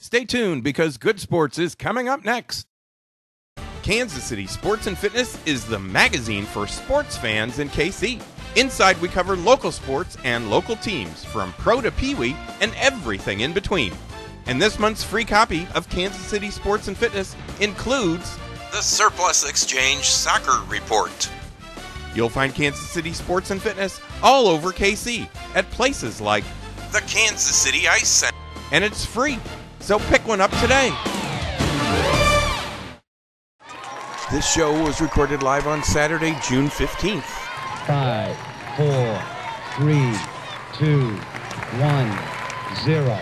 Stay tuned because Good Sports is coming up next. Kansas City Sports and Fitness is the magazine for sports fans in KC. Inside, we cover local sports and local teams, from pro to peewee and everything in between. And this month's free copy of Kansas City Sports and Fitness includes the Surplus Exchange Soccer Report. You'll find Kansas City Sports and Fitness all over KC at places like the Kansas City Ice Center. And it's free, so pick one up today. This show was recorded live on Saturday, June 15th. 5, 4, 3, 2, 1, 0.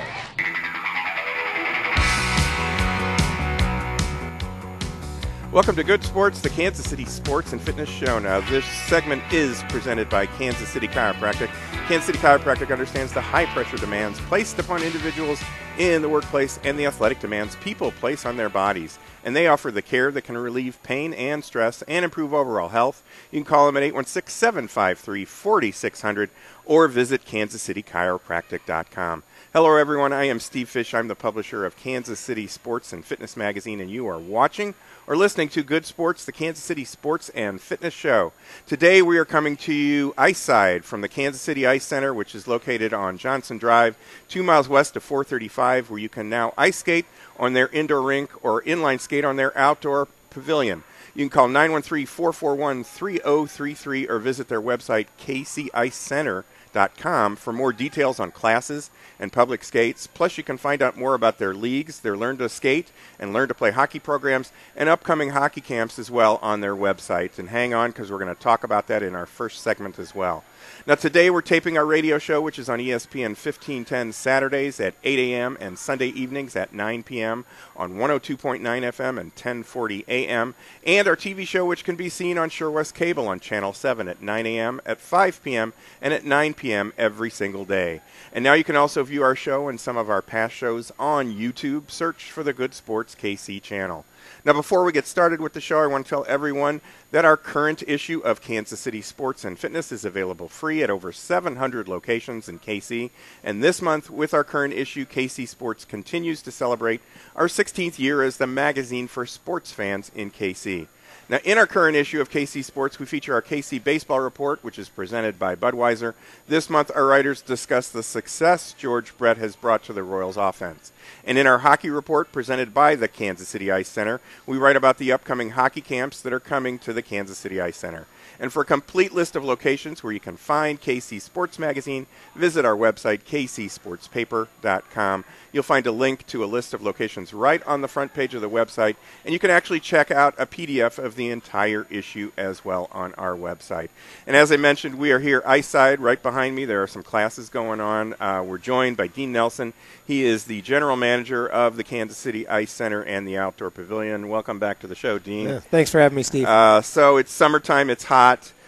Welcome to Good Sports, the Kansas City Sports and Fitness Show. Now, this segment is presented by Kansas City Chiropractic. Kansas City Chiropractic understands the high-pressure demands placed upon individuals in the workplace and the athletic demands people place on their bodies. And they offer the care that can relieve pain and stress and improve overall health. You can call them at 816-753-4600 or visit kansascitychiropractic.com. Hello, everyone. I am Steve Fish. I'm the publisher of Kansas City Sports and Fitness Magazine, and you are watching or listening to Good Sports, the Kansas City Sports and Fitness Show. Today we are coming to you ice side from the Kansas City Ice Center, which is located on Johnson Drive, 2 miles west of 435, where you can now ice skate on their indoor rink or inline skate on their outdoor pavilion. You can call 913-441-3033 or visit their website, kcicecenter.com, for more details on classes and public skates. Plus, you can find out more about their leagues, their Learn to Skate and Learn to Play hockey programs, and upcoming hockey camps as well on their website. And hang on, because we're going to talk about that in our first segment as well. Now, today we're taping our radio show, which is on ESPN 1510 Saturdays at 8 a.m. and Sunday evenings at 9 p.m. on 102.9 FM and 1040 a.m. And our TV show, which can be seen on Sure West Cable on Channel 7 at 9 a.m., at 5 p.m., and at 9 p.m. every single day. And now you can also view our show and some of our past shows on YouTube. Search for the Good Sports KC channel. Now, before we get started with the show, I want to tell everyone that our current issue of Kansas City Sports and Fitness is available free at over 700 locations in KC. And this month, with our current issue, KC Sports continues to celebrate our 16th year as the magazine for sports fans in KC. Now, in our current issue of KC Sports, we feature our KC Baseball Report, which is presented by Budweiser. This month, our writers discuss the success George Brett has brought to the Royals offense. And in our Hockey Report, presented by the Kansas City Ice Center, we write about the upcoming hockey camps that are coming to the Kansas City Ice Center. And for a complete list of locations where you can find KC Sports Magazine, visit our website, kcsportspaper.com. You'll find a link to a list of locations right on the front page of the website, and you can actually check out a PDF of the entire issue as well on our website. And as I mentioned, we are here ice side. Right behind me, there are some classes going on. We're joined by Dean Nelson. He is the general manager of the Kansas City Ice Center and the Outdoor Pavilion. Welcome back to the show, Dean. Yeah, thanks for having me, Steve. So it's summertime. It's hot.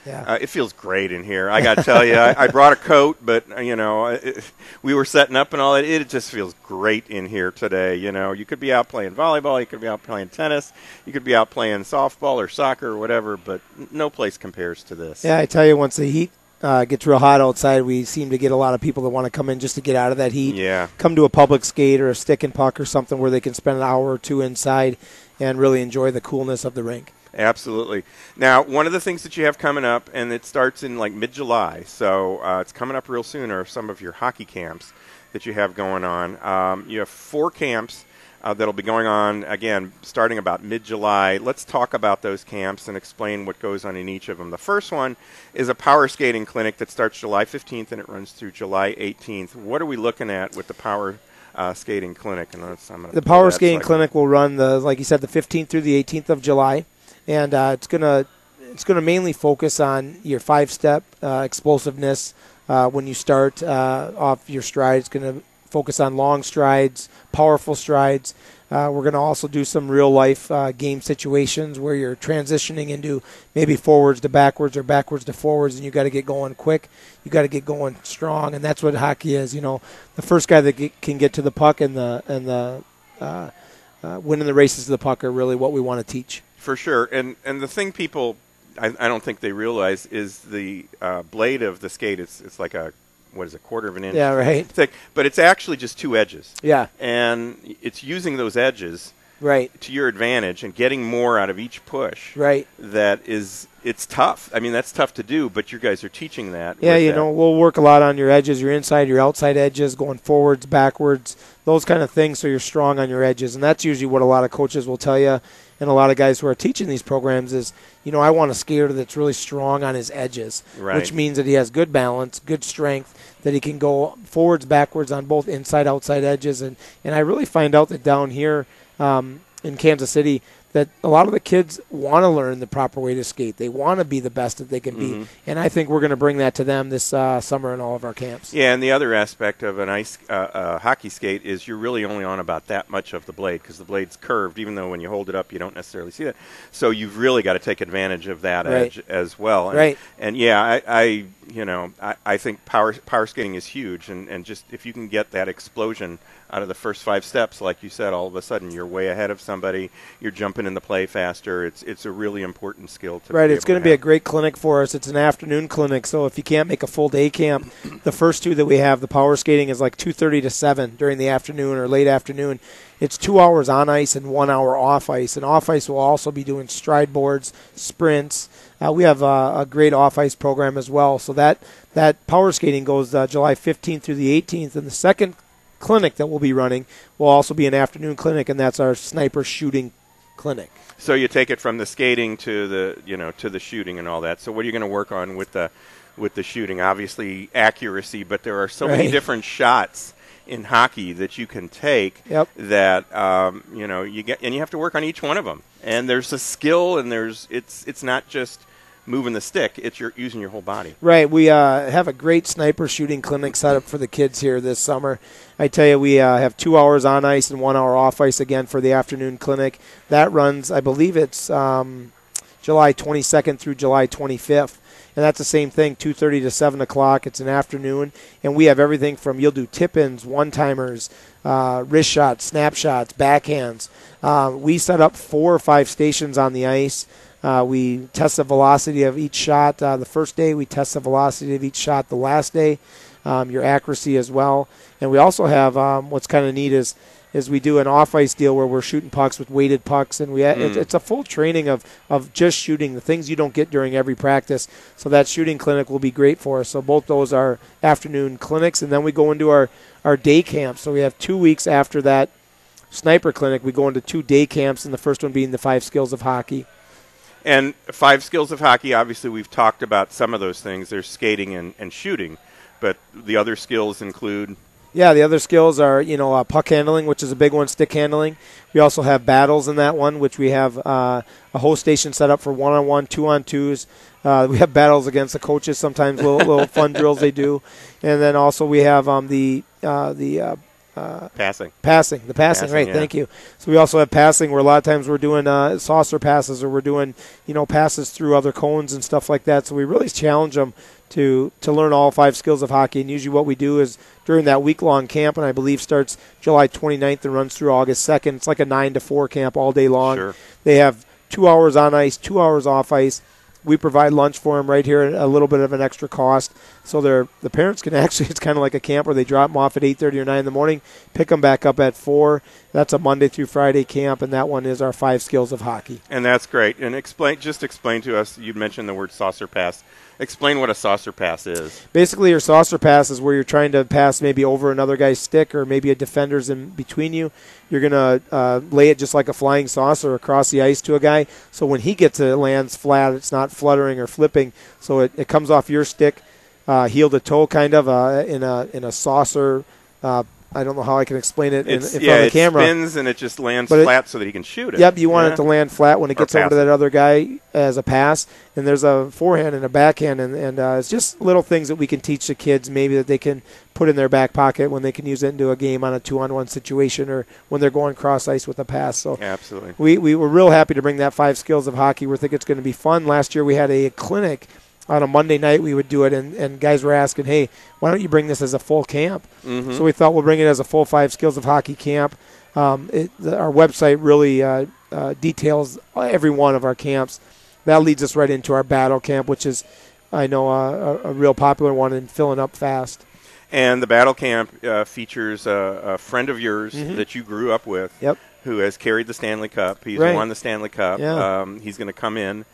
Yeah. It feels great in here. I got to tell you, I brought a coat, but, we were setting up and all that. It just feels great in here today. You could be out playing volleyball. You could be out playing tennis. You could be out playing softball or soccer or whatever, but no place compares to this. Yeah, I tell you, once the heat gets real hot outside, we seem to get a lot of people that want to come in just to get out of that heat. Yeah. Come to a public skate or a stick and puck or something where they can spend an hour or two inside and really enjoy the coolness of the rink. Absolutely. Now, one of the things that you have coming up, and it starts in like mid-July, so it's coming up real soon, are some of your hockey camps that you have going on. You have 4 camps that'll be going on, again, starting about mid-July. Let's talk about those camps and explain what goes on in each of them. The first one is a power skating clinic that starts July 15th and it runs through July 18th. What are we looking at with the power skating clinic? And the power skating clinic will run, like you said, the 15th through the 18th of July. And it's gonna mainly focus on your 5-step explosiveness when you start off your stride. It's going to focus on long strides, powerful strides. We're going to also do some real-life game situations where you're transitioning into maybe forwards to backwards or backwards to forwards, and you got to get going quick. You got to get going strong, and that's what hockey is. The first guy that can get to the puck and the winning the races to the puck are really what we want to teach. For sure, and the thing people, I don't think they realize is the blade of the skate. It's like a what is it, quarter of an inch thick, but it's actually just 2 edges. Yeah. And it's using those edges to your advantage and getting more out of each push. Right. It's tough. I mean, that's tough to do, but you guys are teaching that. Yeah, we'll work a lot on your edges, your inside, your outside edges, going forwards, backwards, those kind of things, so you're strong on your edges. And that's usually what a lot of coaches will tell you, and a lot of guys who are teaching these programs is, I want a skater that's really strong on his edges, which means that he has good balance, good strength, that he can go forwards, backwards on both inside, outside edges. And I really find out that down here in Kansas City, that a lot of the kids want to learn the proper way to skate. They want to be the best that they can be. And I think we're going to bring that to them this summer in all of our camps. Yeah, and the other aspect of an ice hockey skate is you're really only on about that much of the blade because the blade's curved, even though when you hold it up you don't necessarily see that. So you've really got to take advantage of that edge as well. And, and yeah, I think power skating is huge, and just if you can get that explosion out of the first 5 steps, like you said, all of a sudden you're way ahead of somebody. You're jumping in the play faster. It's a really important skill to It's going to be a great clinic for us. It's an afternoon clinic, so if you can't make a full day camp, the first 2 that we have, the power skating is like 2:30 to 7 during the afternoon or late afternoon. It's 2 hours on ice and 1 hour off ice. And off ice will also be doing stride boards, sprints. We have a great off ice program as well. So that power skating goes July 15th through the 18th, and the second clinic that we'll be running will also be an afternoon clinic, and that's our sniper shooting clinic. So you take it from the skating to the shooting and all that. So what are you going to work on with the shooting? Obviously accuracy, but there are so many different shots in hockey that you can take that you get, and you have to work on each one of them. And there's a skill, and it's not just moving the stick, it's using your whole body. Right. We have a great sniper shooting clinic set up for the kids here this summer. I tell you, we have 2 hours on ice and 1 hour off ice again for the afternoon clinic. That runs, I believe it's July 22nd through July 25th. And that's the same thing, 2:30 to 7 o'clock. It's an afternoon. And we have everything from, you'll do tip-ins, one-timers, wrist shots, snapshots, backhands. We set up 4 or 5 stations on the ice. We test the velocity of each shot the first day. We test the velocity of each shot the last day, your accuracy as well. And we also have what's kind of neat is we do an off-ice deal where we're shooting pucks with weighted pucks, and it's a full training of just shooting, the things you don't get during every practice. So that shooting clinic will be great for us. So both those are afternoon clinics, and then we go into our day camp. So we have 2 weeks after that sniper clinic. We go into 2 day camps, and the first one being the 5 skills of hockey. And 5 skills of hockey, obviously we've talked about some of those things. There's skating and shooting, but the other skills include... Yeah, the other skills are, puck handling, which is a big one, stick handling. We also have battles in that one, which we have a whole station set up for 1-on-1, 2-on-2s. We have battles against the coaches, sometimes little fun drills they do. And then also we have passing, right? Yeah. Thank you. So we also have passing, where a lot of times we're doing saucer passes, or we're doing passes through other cones and stuff like that. So we really challenge them to learn all 5 skills of hockey. And usually what we do is during that week-long camp, and I believe starts July 29th and runs through August 2nd. It's like a 9 to 4 camp all day long. Sure. They have 2 hours on ice, 2 hours off ice. We provide lunch for them right here at a little bit of an extra cost. So the parents can actually, it's kind of like a camp where they drop them off at 8:30 or 9 in the morning, pick them back up at 4. That's a Monday through Friday camp, and that one is our 5 skills of hockey. And that's great. And explain to us, you mentioned the word saucer pass. Explain what a saucer pass is. Basically, your saucer pass is where you're trying to pass maybe over another guy's stick, or maybe a defender's in between you. You're going to lay it just like a flying saucer across the ice to a guy. So when he gets it, it lands flat. It's not fluttering or flipping. So it comes off your stick, heel to toe, kind of in a saucer. I don't know how I can explain it in front of the camera. It spins and it just lands flat so that he can shoot it. Yep, you want it to land flat when it gets over to that other guy as a pass. And there's a forehand and a backhand, and it's just little things that we can teach the kids maybe that they can put in their back pocket when they can use it into a game on a 2-on-1 situation, or when they're going cross ice with a pass. So absolutely, we were real happy to bring that 5 skills of hockey. We think it's going to be fun. Last year we had a clinic on a Monday night. We would do it, and guys were asking, hey, why don't you bring this as a full camp? So we thought we'll bring it as a full 5 skills of hockey camp. Our website really details every one of our camps. That leads us right into our battle camp, which is, I know, a real popular one and filling up fast. And the battle camp features a friend of yours that you grew up with, who has carried the Stanley Cup. He's won the Stanley Cup. Yeah. He's going to come in.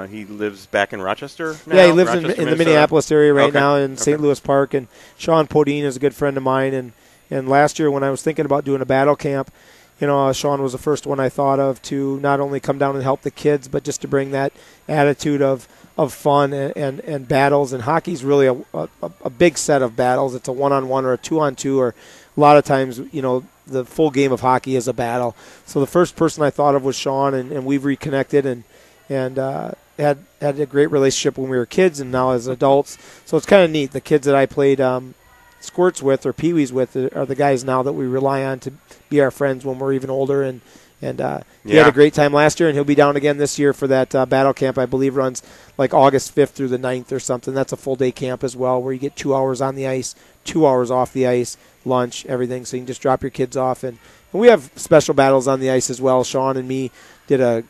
He lives back in Rochester now? Yeah, he lives in the Minnesota? Minneapolis area right now in St. Louis Park. And Sean Podine is a good friend of mine. And last year when I was thinking about doing a battle camp, Sean was the first one I thought of to not only come down and help the kids, but just to bring that attitude of fun and battles. And hockey's really a big set of battles. It's a one-on-one or a two-on-two, or a lot of times, the full game of hockey is a battle. So the first person I thought of was Sean, and we've reconnected and had a great relationship when we were kids and now as adults. So it's kind of neat. The kids that I played squirts with or peewees with are the guys now that we rely on to be our friends when we're even older. And he had a great time last year, and he'll be down again this year for that battle camp. I believe runs like August 5th through the 9th or something. That's a full-day camp as well, where you get 2 hours on the ice, 2 hours off the ice, lunch, everything. So you can just drop your kids off. And we have special battles on the ice as well. Sean and me did a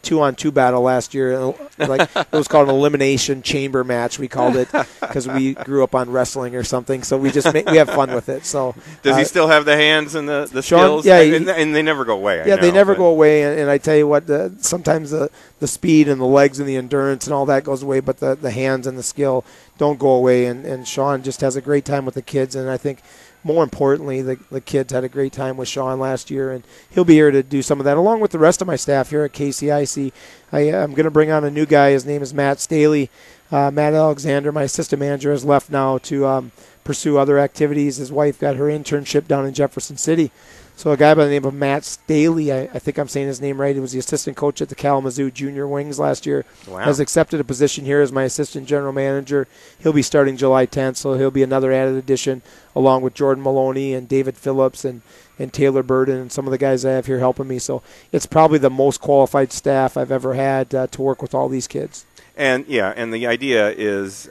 2-on-2 battle last year. Like it was called an elimination chamber match. We called it because we grew up on wrestling or something. So we just we have fun with it. So does he still have the hands and the Sean, skills? Yeah, and they never go away. They never go away. And I tell you what, sometimes the speed and the legs and the endurance and all that goes away, but the hands and the skill don't go away. And Sean just has a great time with the kids. And I think more importantly, the kids had a great time with Sean last year, and he'll be here to do some of that along with the rest of my staff here at KCIC. I'm going to bring on a new guy. His name is Matt Staley. Matt Alexander, my assistant manager, has left now to pursue other activities. His wife got her internship down in Jefferson City. So a guy by the name of Matt Staley, I think I'm saying his name right, he was the assistant coach at the Kalamazoo Junior Wings last year, has accepted a position here as my assistant general manager. He'll be starting July 10th, so he'll be another added addition along with Jordan Maloney and David Phillips and Taylor Burden and some of the guys I have here helping me. So it's probably the most qualified staff I've ever had to work with all these kids. And the idea is,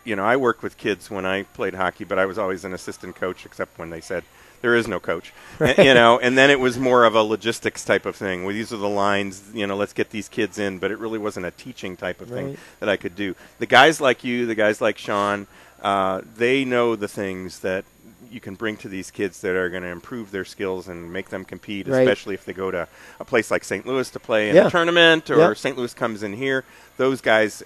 I worked with kids when I played hockey, but I was always an assistant coach, except when they said there is no coach, and then it was more of a logistics type of thing. Well, these are the lines, let's get these kids in, but it really wasn't a teaching type of thing that I could do. The guys like you, the guys like Sean, they know the things that you can bring to these kids that are going to improve their skills and make them compete, especially if they go to a place like St. Louis to play in a tournament, or St. Louis comes in here. Those guys,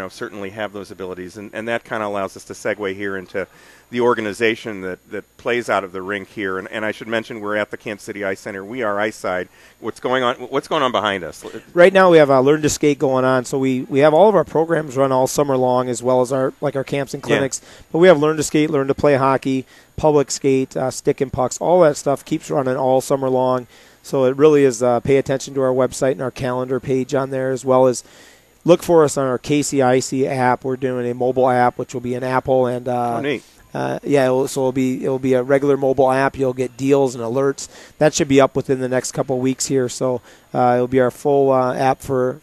certainly have those abilities, and that kind of allows us to segue here into the organization that plays out of the rink here. And I should mention we're at the Kansas City Ice Center. We are Ice Side. What's going on behind us? Right now we have Learn to Skate going on. So we have all of our programs run all summer long, as well as our camps and clinics. Yeah. But we have Learn to Skate, Learn to Play Hockey, Public Skate, Stick and Pucks. All that stuff keeps running all summer long. So it really is pay attention to our website and our calendar page on there, as well as look for us on our KCIC app. We're doing a mobile app, which will be an Apple and neat. So it'll be a regular mobile app. You'll get deals and alerts. That should be up within the next couple of weeks here. So it'll be our full app for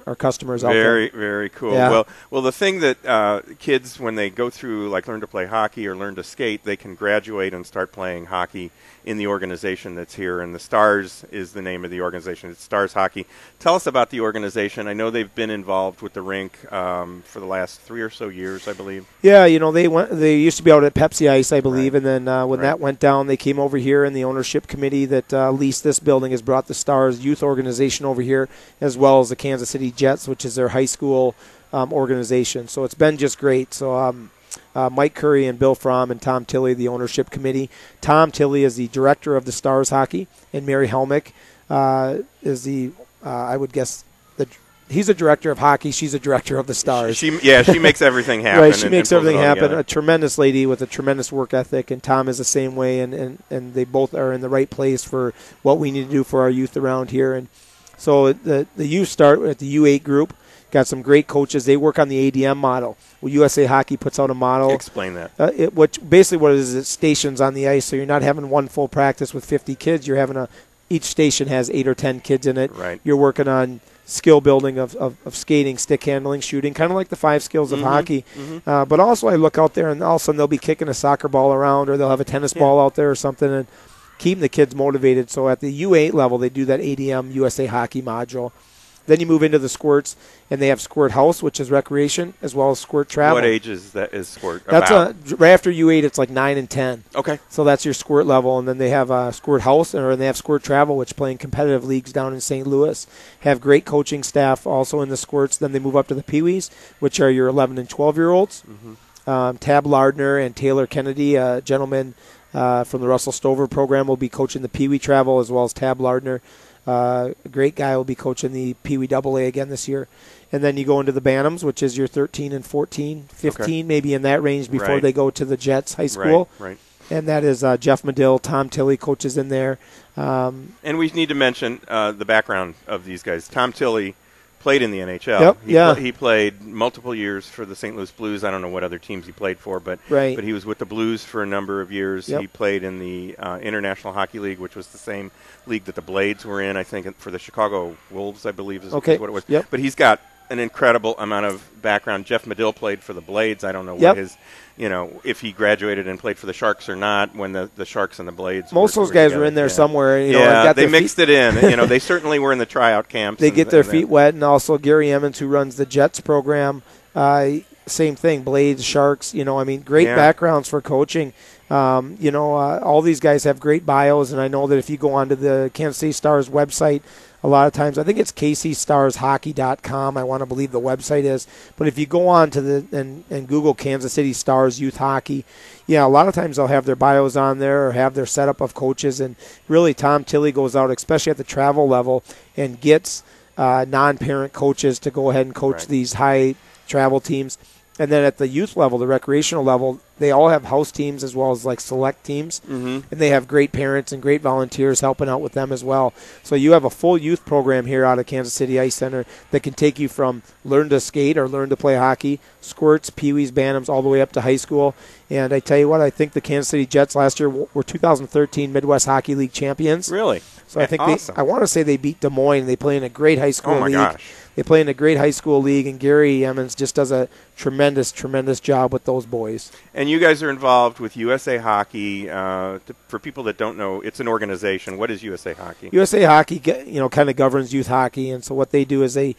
our customers out there. Very, very cool. Yeah. Well, the thing that kids, when they go through like Learn to Play Hockey or Learn to Skate, they can graduate and start playing hockey in the organization that's here. And the Stars is the name of the organization. It's Stars Hockey. Tell us about the organization. I know they've been involved with the rink for the last 3 or so years, I believe. Yeah, they used to be out at Pepsi Ice, I believe, and then when that went down, they came over here, and the ownership committee that leased this building has brought the Stars youth organization over here, as well as the Kansas City Jets, which is their high school organization. So it's been just great. So Mike Curry and Bill Fromm and Tom Tilley, the ownership committee. Tom Tilley is the director of the Stars Hockey, and Mary Helmick is the, I would guess, he's a director of hockey. She's a director of the Stars. She makes everything happen. Right, she makes everything happen. Together. A tremendous lady with a tremendous work ethic, and Tom is the same way, and they both are in the right place for what we need to do for our youth around here. And so the youth start at the U8 group. Got some great coaches. They work on the ADM model. Well, USA Hockey puts out a model. Explain that. What it is, it's stations on the ice, so you're not having one full practice with 50 kids. You're having each station has 8 or 10 kids in it. Right. You're working on skill building of skating, stick handling, shooting, kind of like the 5 skills of hockey. Mm-hmm. But also I look out there, and all of a sudden they'll be kicking a soccer ball around, or they'll have a tennis ball out there or something, and keeping the kids motivated. So at the U8 level, they do that ADM USA Hockey module. Then you move into the squirts, and they have squirt house, which is recreation, as well as squirt travel. What age is squirt That's about? right after U8, it's like 9 and 10. Okay. So that's your squirt level. And then they have squirt house, or they have squirt travel, which play in competitive leagues down in St. Louis. Have great coaching staff also in the squirts. Then they move up to the Pee-wees, which are your 11 and 12-year-olds. Tab Lardner and Taylor Kennedy, a gentleman from the Russell Stover program, will be coaching the Pee-wee travel, as well as Tab Lardner. A great guy will be coaching the Pee-wee AA again this year. And then you go into the Bantams, which is your 13 and 14, 15, maybe in that range before they go to the Jets High School. Right. And that is Jeff Medill, Tom Tilley coaches in there. And we need to mention the background of these guys. Tom Tilley played in the NHL. Yep, He played multiple years for the St. Louis Blues. I don't know what other teams he played for, but he was with the Blues for a number of years. Yep. He played in the International Hockey League, which was the same league that the Blades were in, I think, for the Chicago Wolves, I believe is what it was. Yep. But he's got an incredible amount of background. Jeff Medill played for the Blades. I don't know what his, if he graduated and played for the Sharks or not when the Sharks and the Blades. Most of those guys were in there somewhere. They mixed it in. They certainly were in the tryout camps. They get their feet wet, and also Gary Emmons, who runs the Jets program, same thing. Blades, Sharks. Great backgrounds for coaching. All these guys have great bios, and I know that if you go onto the Kansas City Stars website, a lot of times, I think it's kcstarshockey.com, I want to believe the website is. But if you go on to and Google Kansas City Stars Youth Hockey, a lot of times they'll have their bios on there or have their setup of coaches. And really, Tom Tilley goes out, especially at the travel level, and gets non-parent coaches to go ahead and coach these high travel teams. And then at the youth level, the recreational level, they all have house teams as well as like select teams. And they have great parents and great volunteers helping out with them as well. So you have a full youth program here out of Kansas City Ice Center that can take you from learn to skate or learn to play hockey, squirts, Pee-wees, Bantams, all the way up to high school. And I tell you what, I think the Kansas City Jets last year were 2013 Midwest Hockey League champions. Really? So I think I want to say they beat Des Moines. They play in a great high school league. Oh, my gosh. They play in a great high school league, and Gary Emmons just does a tremendous, tremendous job with those boys. And you guys are involved with USA Hockey. For people that don't know, it's an organization. What is USA Hockey? USA Hockey, kind of governs youth hockey, and so what they do is they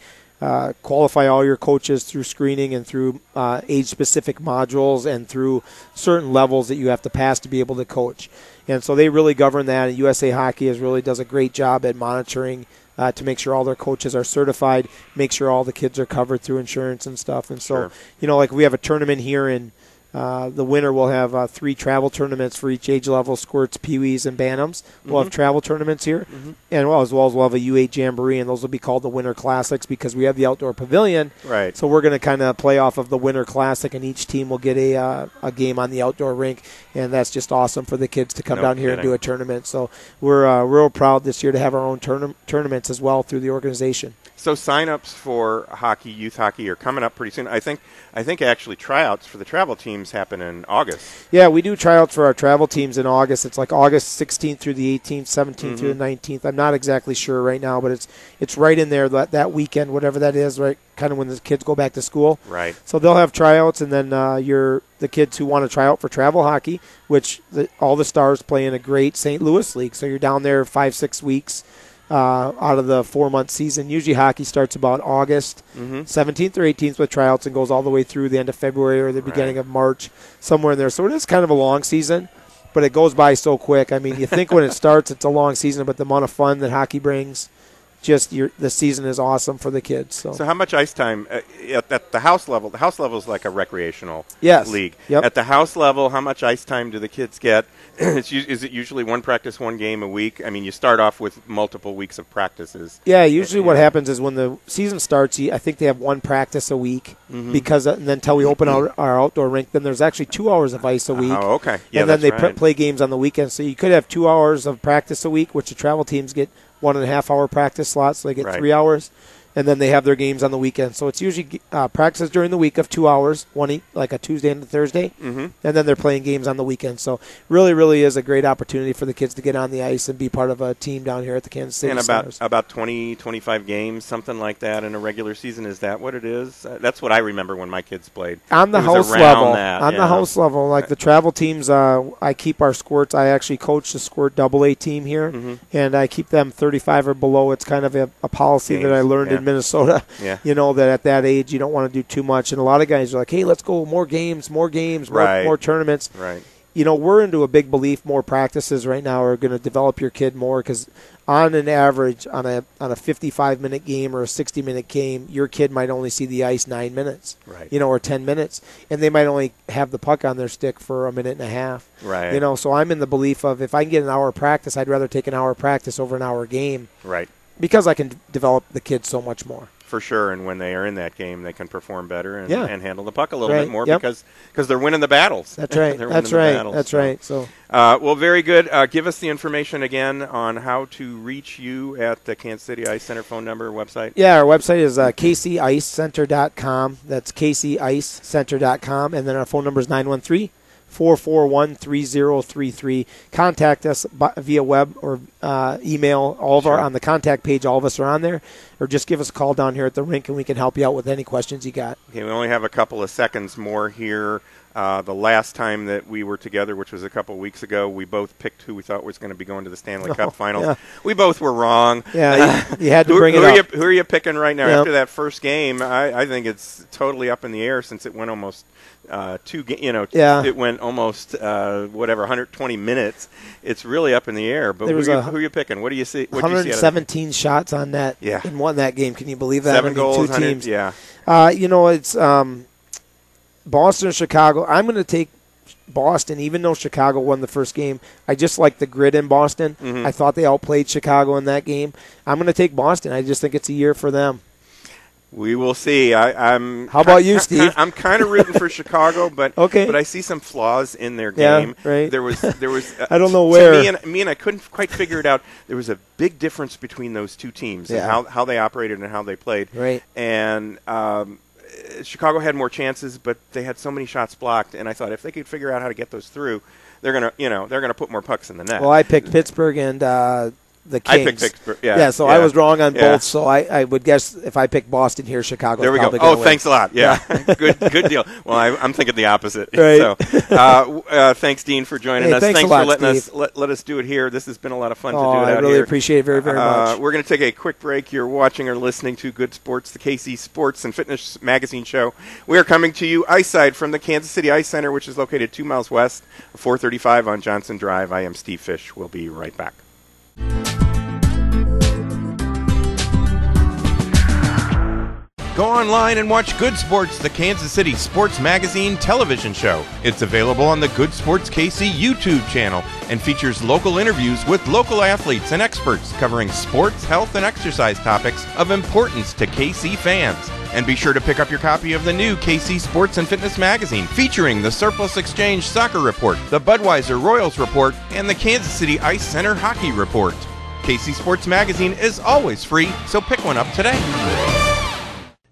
qualify all your coaches through screening and through age-specific modules and through certain levels that you have to pass to be able to coach. And so they really govern that, and USA Hockey really does a great job at monitoring to make sure all their coaches are certified, make sure all the kids are covered through insurance and stuff. And so, like we have a tournament here in the winter, we'll have 3 travel tournaments for each age level, squirts, Pee-wees, and Bantams. We'll have travel tournaments here, and as well as we'll have a U8 Jamboree, and those will be called the Winter Classics because we have the outdoor pavilion. Right. So we're going to kind of play off of the Winter Classic, and each team will get a game on the outdoor rink, and that's just awesome for the kids to come down here and do a tournament. So we're real proud this year to have our own tournaments as well through the organization. So sign-ups for hockey, youth hockey, are coming up pretty soon. I think actually tryouts for the travel teams happen in August. Yeah, we do tryouts for our travel teams in August. It's like August 16th through the 18th, 17th through the 19th. I'm not exactly sure right now, but it's right in there that weekend, whatever that is, right? Kind of when the kids go back to school. Right. So they'll have tryouts, and then the kids who want to try out for travel hockey, which all the Stars play in a great St. Louis league. So you're down there 5-6 weeks. Out of the 4-month season. Usually hockey starts about August 17th or 18th with tryouts and goes all the way through the end of February or the beginning of March, somewhere in there. So it is kind of a long season, but it goes by so quick. I mean, you think when it starts it's a long season, but the amount of fun that hockey brings, the season is awesome for the kids. So how much ice time at the house level? The house level is like a recreational league. Yep. At the house level, how much ice time do the kids get? Is it usually one practice, one game a week? I mean, you start off with multiple weeks of practices. Yeah, usually what happens is when the season starts, I think they have one practice a week because and then until we open our outdoor rink, then there's actually 2 hours of ice a week. Oh, okay. Yeah, and then they play games on the weekends. So you could have 2 hours of practice a week, which the travel teams get 1.5 hour practice slots, so they get 3 hours. And then they have their games on the weekend. So it's usually practices during the week of 2 hours, like a Tuesday and a Thursday, and then they're playing games on the weekend. So really, really is a great opportunity for the kids to get on the ice and be part of a team down here at the Kansas City Stars. About 20, 25 games, something like that in a regular season. Is that what it is? That's what I remember when my kids played. On the house level, the house level, like the travel teams, I keep our squirts. I actually coach the squirt AA team here, and I keep them 35 or below. It's kind of a policy that I learned in Minnesota. Yeah. You know that at that age you don't want to do too much, and a lot of guys are like, hey, let's go more games, more tournaments. Right. You know, we're into a big belief more practices right now are going to develop your kid more, because on an average, on a 55-minute game or a 60-minute game, your kid might only see the ice 9 minutes, right? You know, or 10 minutes, and they might only have the puck on their stick for a minute and a half, right? You know, so I'm in the belief of if I can get an hour of practice, I'd rather take an hour of practice over an hour game, right? Because I can develop the kid so much more. For sure, and when they are in that game, they can perform better and handle the puck a little right. bit more because they're winning the battles. That's right. That's right. So, well, very good. Give us the information again on how to reach you at the Kansas City Ice Center phone number, website. Yeah, our website is kcicecenter.com. That's kcicecenter.com, and then our phone number is 913-441-3033. Contact us via web or email. All of our on the contact page, all of us are on there, or just give us a call down here at the rink and we can help you out with any questions you got. Okay, we only have a couple of seconds more here. The last time that we were together, which was a couple of weeks ago, we both picked who we thought was going to be going to the Stanley Cup Finals. Yeah. We both were wrong. Yeah, you had to bring it up. Who are you picking right now? Yep. After that first game, I think it's totally up in the air since it went almost it went almost 120 minutes. It's really up in the air. But who are you picking? What do you see? 117 shots on net and won that game. Can you believe that? 7 goals, 2 teams. It's Boston and Chicago. I'm going to take Boston, even though Chicago won the first game. I just like the grit in Boston. Mm-hmm. I thought they outplayed Chicago in that game. I'm going to take Boston. I just think it's a year for them. We will see. How about you, Steve? I'm kind of rooting for Chicago, but but I see some flaws in their game. Yeah, right. There was I don't know where. Me and I couldn't quite figure it out. There was a big difference between those two teams and how they operated and how they played. Right. And Chicago had more chances, but they had so many shots blocked. And I thought if they could figure out how to get those through, they're gonna put more pucks in the net. Well, I picked Pittsburgh and the Kings. I picked Pittsburgh. So I was wrong on both. So I would guess if I pick Boston here, Chicago. There we go. Oh, thanks a lot. Yeah, good deal. Well, I'm thinking the opposite. Right. So, thanks, Dean, for joining us. Thanks for lot, letting Steve. us let us do it here. This has been a lot of fun to do it out here. I really here. appreciate it very, very much. We're going to take a quick break. You're watching or listening to Good Sports, the KC Sports and Fitness Magazine show. We are coming to you ice side from the Kansas City Ice Center, which is located 2 miles west of 435 on Johnson Drive. I am Steve Fish. We'll be right back. Go online and watch Good Sports, the Kansas City Sports Magazine television show. It's available on the Good Sports KC YouTube channel and features local interviews with local athletes and experts covering sports, health, and exercise topics of importance to KC fans. And be sure to pick up your copy of the new KC Sports and Fitness Magazine featuring the Surplus Exchange Soccer Report, the Budweiser Royals Report, and the Kansas City Ice Center Hockey Report. KC Sports Magazine is always free, so pick one up today.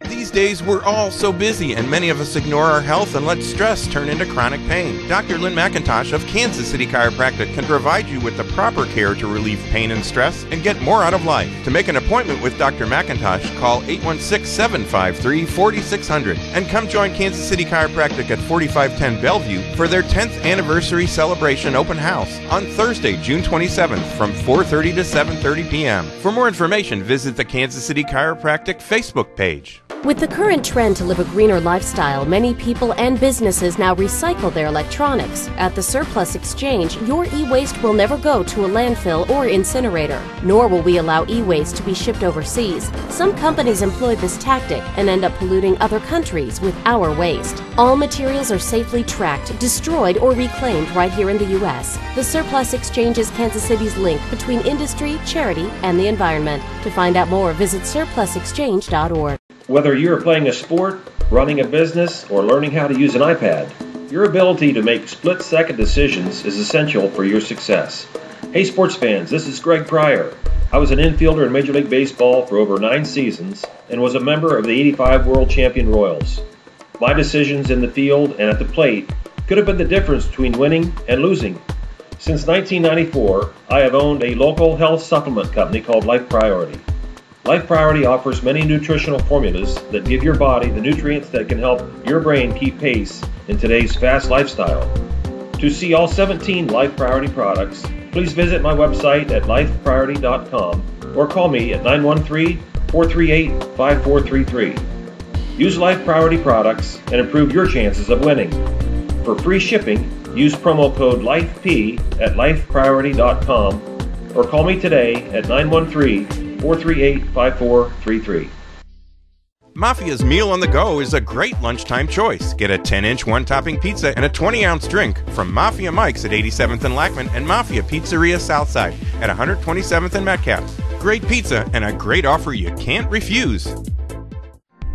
These days, we're all so busy, and many of us ignore our health and let stress turn into chronic pain. Dr. Lynn McIntosh of Kansas City Chiropractic can provide you with the proper care to relieve pain and stress and get more out of life. To make an appointment with Dr. McIntosh, call 816-753-4600 and come join Kansas City Chiropractic at 4510 Bellevue for their 10th anniversary celebration open house on Thursday, June 27th from 4:30 to 7:30 p.m. For more information, visit the Kansas City Chiropractic Facebook page. With the current trend to live a greener lifestyle, many people and businesses now recycle their electronics. At the Surplus Exchange, your e-waste will never go to a landfill or incinerator, nor will we allow e-waste to be shipped overseas. Some companies employ this tactic and end up polluting other countries with our waste. All materials are safely tracked, destroyed, or reclaimed right here in the U.S. The Surplus Exchange is Kansas City's link between industry, charity, and the environment. To find out more, visit surplusexchange.org. Whether you are playing a sport, running a business, or learning how to use an iPad, your ability to make split-second decisions is essential for your success. Hey sports fans, this is Greg Pryor. I was an infielder in Major League Baseball for over 9 seasons and was a member of the '85 World Champion Royals. My decisions in the field and at the plate could have been the difference between winning and losing. Since 1994, I have owned a local health supplement company called Life Priority. Life Priority offers many nutritional formulas that give your body the nutrients that can help your brain keep pace in today's fast lifestyle. To see all 17 Life Priority products, please visit my website at lifepriority.com or call me at 855-438-5433. Use Life Priority products and improve your chances of winning. For free shipping, use promo code LIFEP at lifepriority.com or call me today at 913-438-5433. Mafia's Meal on the Go is a great lunchtime choice. Get a 10-inch one-topping pizza and a 20-ounce drink from Mafia Mike's at 87th and Lackman and Mafia Pizzeria Southside at 127th and Metcalf. Great pizza and a great offer you can't refuse.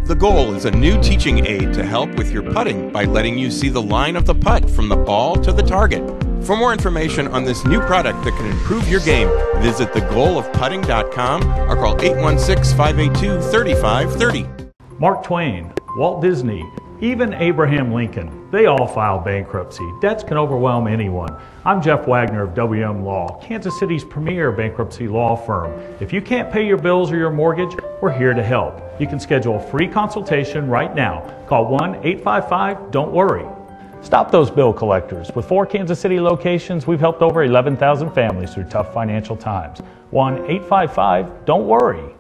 The Goal is a new teaching aid to help with your putting by letting you see the line of the putt from the ball to the target. For more information on this new product that can improve your game, visit thegoalofputting.com or call 816-582-3530. Mark Twain, Walt Disney, even Abraham Lincoln, they all filed bankruptcy. Debts can overwhelm anyone. I'm Jeff Wagner of WM Law, Kansas City's premier bankruptcy law firm. If you can't pay your bills or your mortgage, we're here to help. You can schedule a free consultation right now. Call 1-855-DON'T-WORRY. Stop those bill collectors. With 4 Kansas City locations, we've helped over 11,000 families through tough financial times. 1-855-DON'T-WORRY.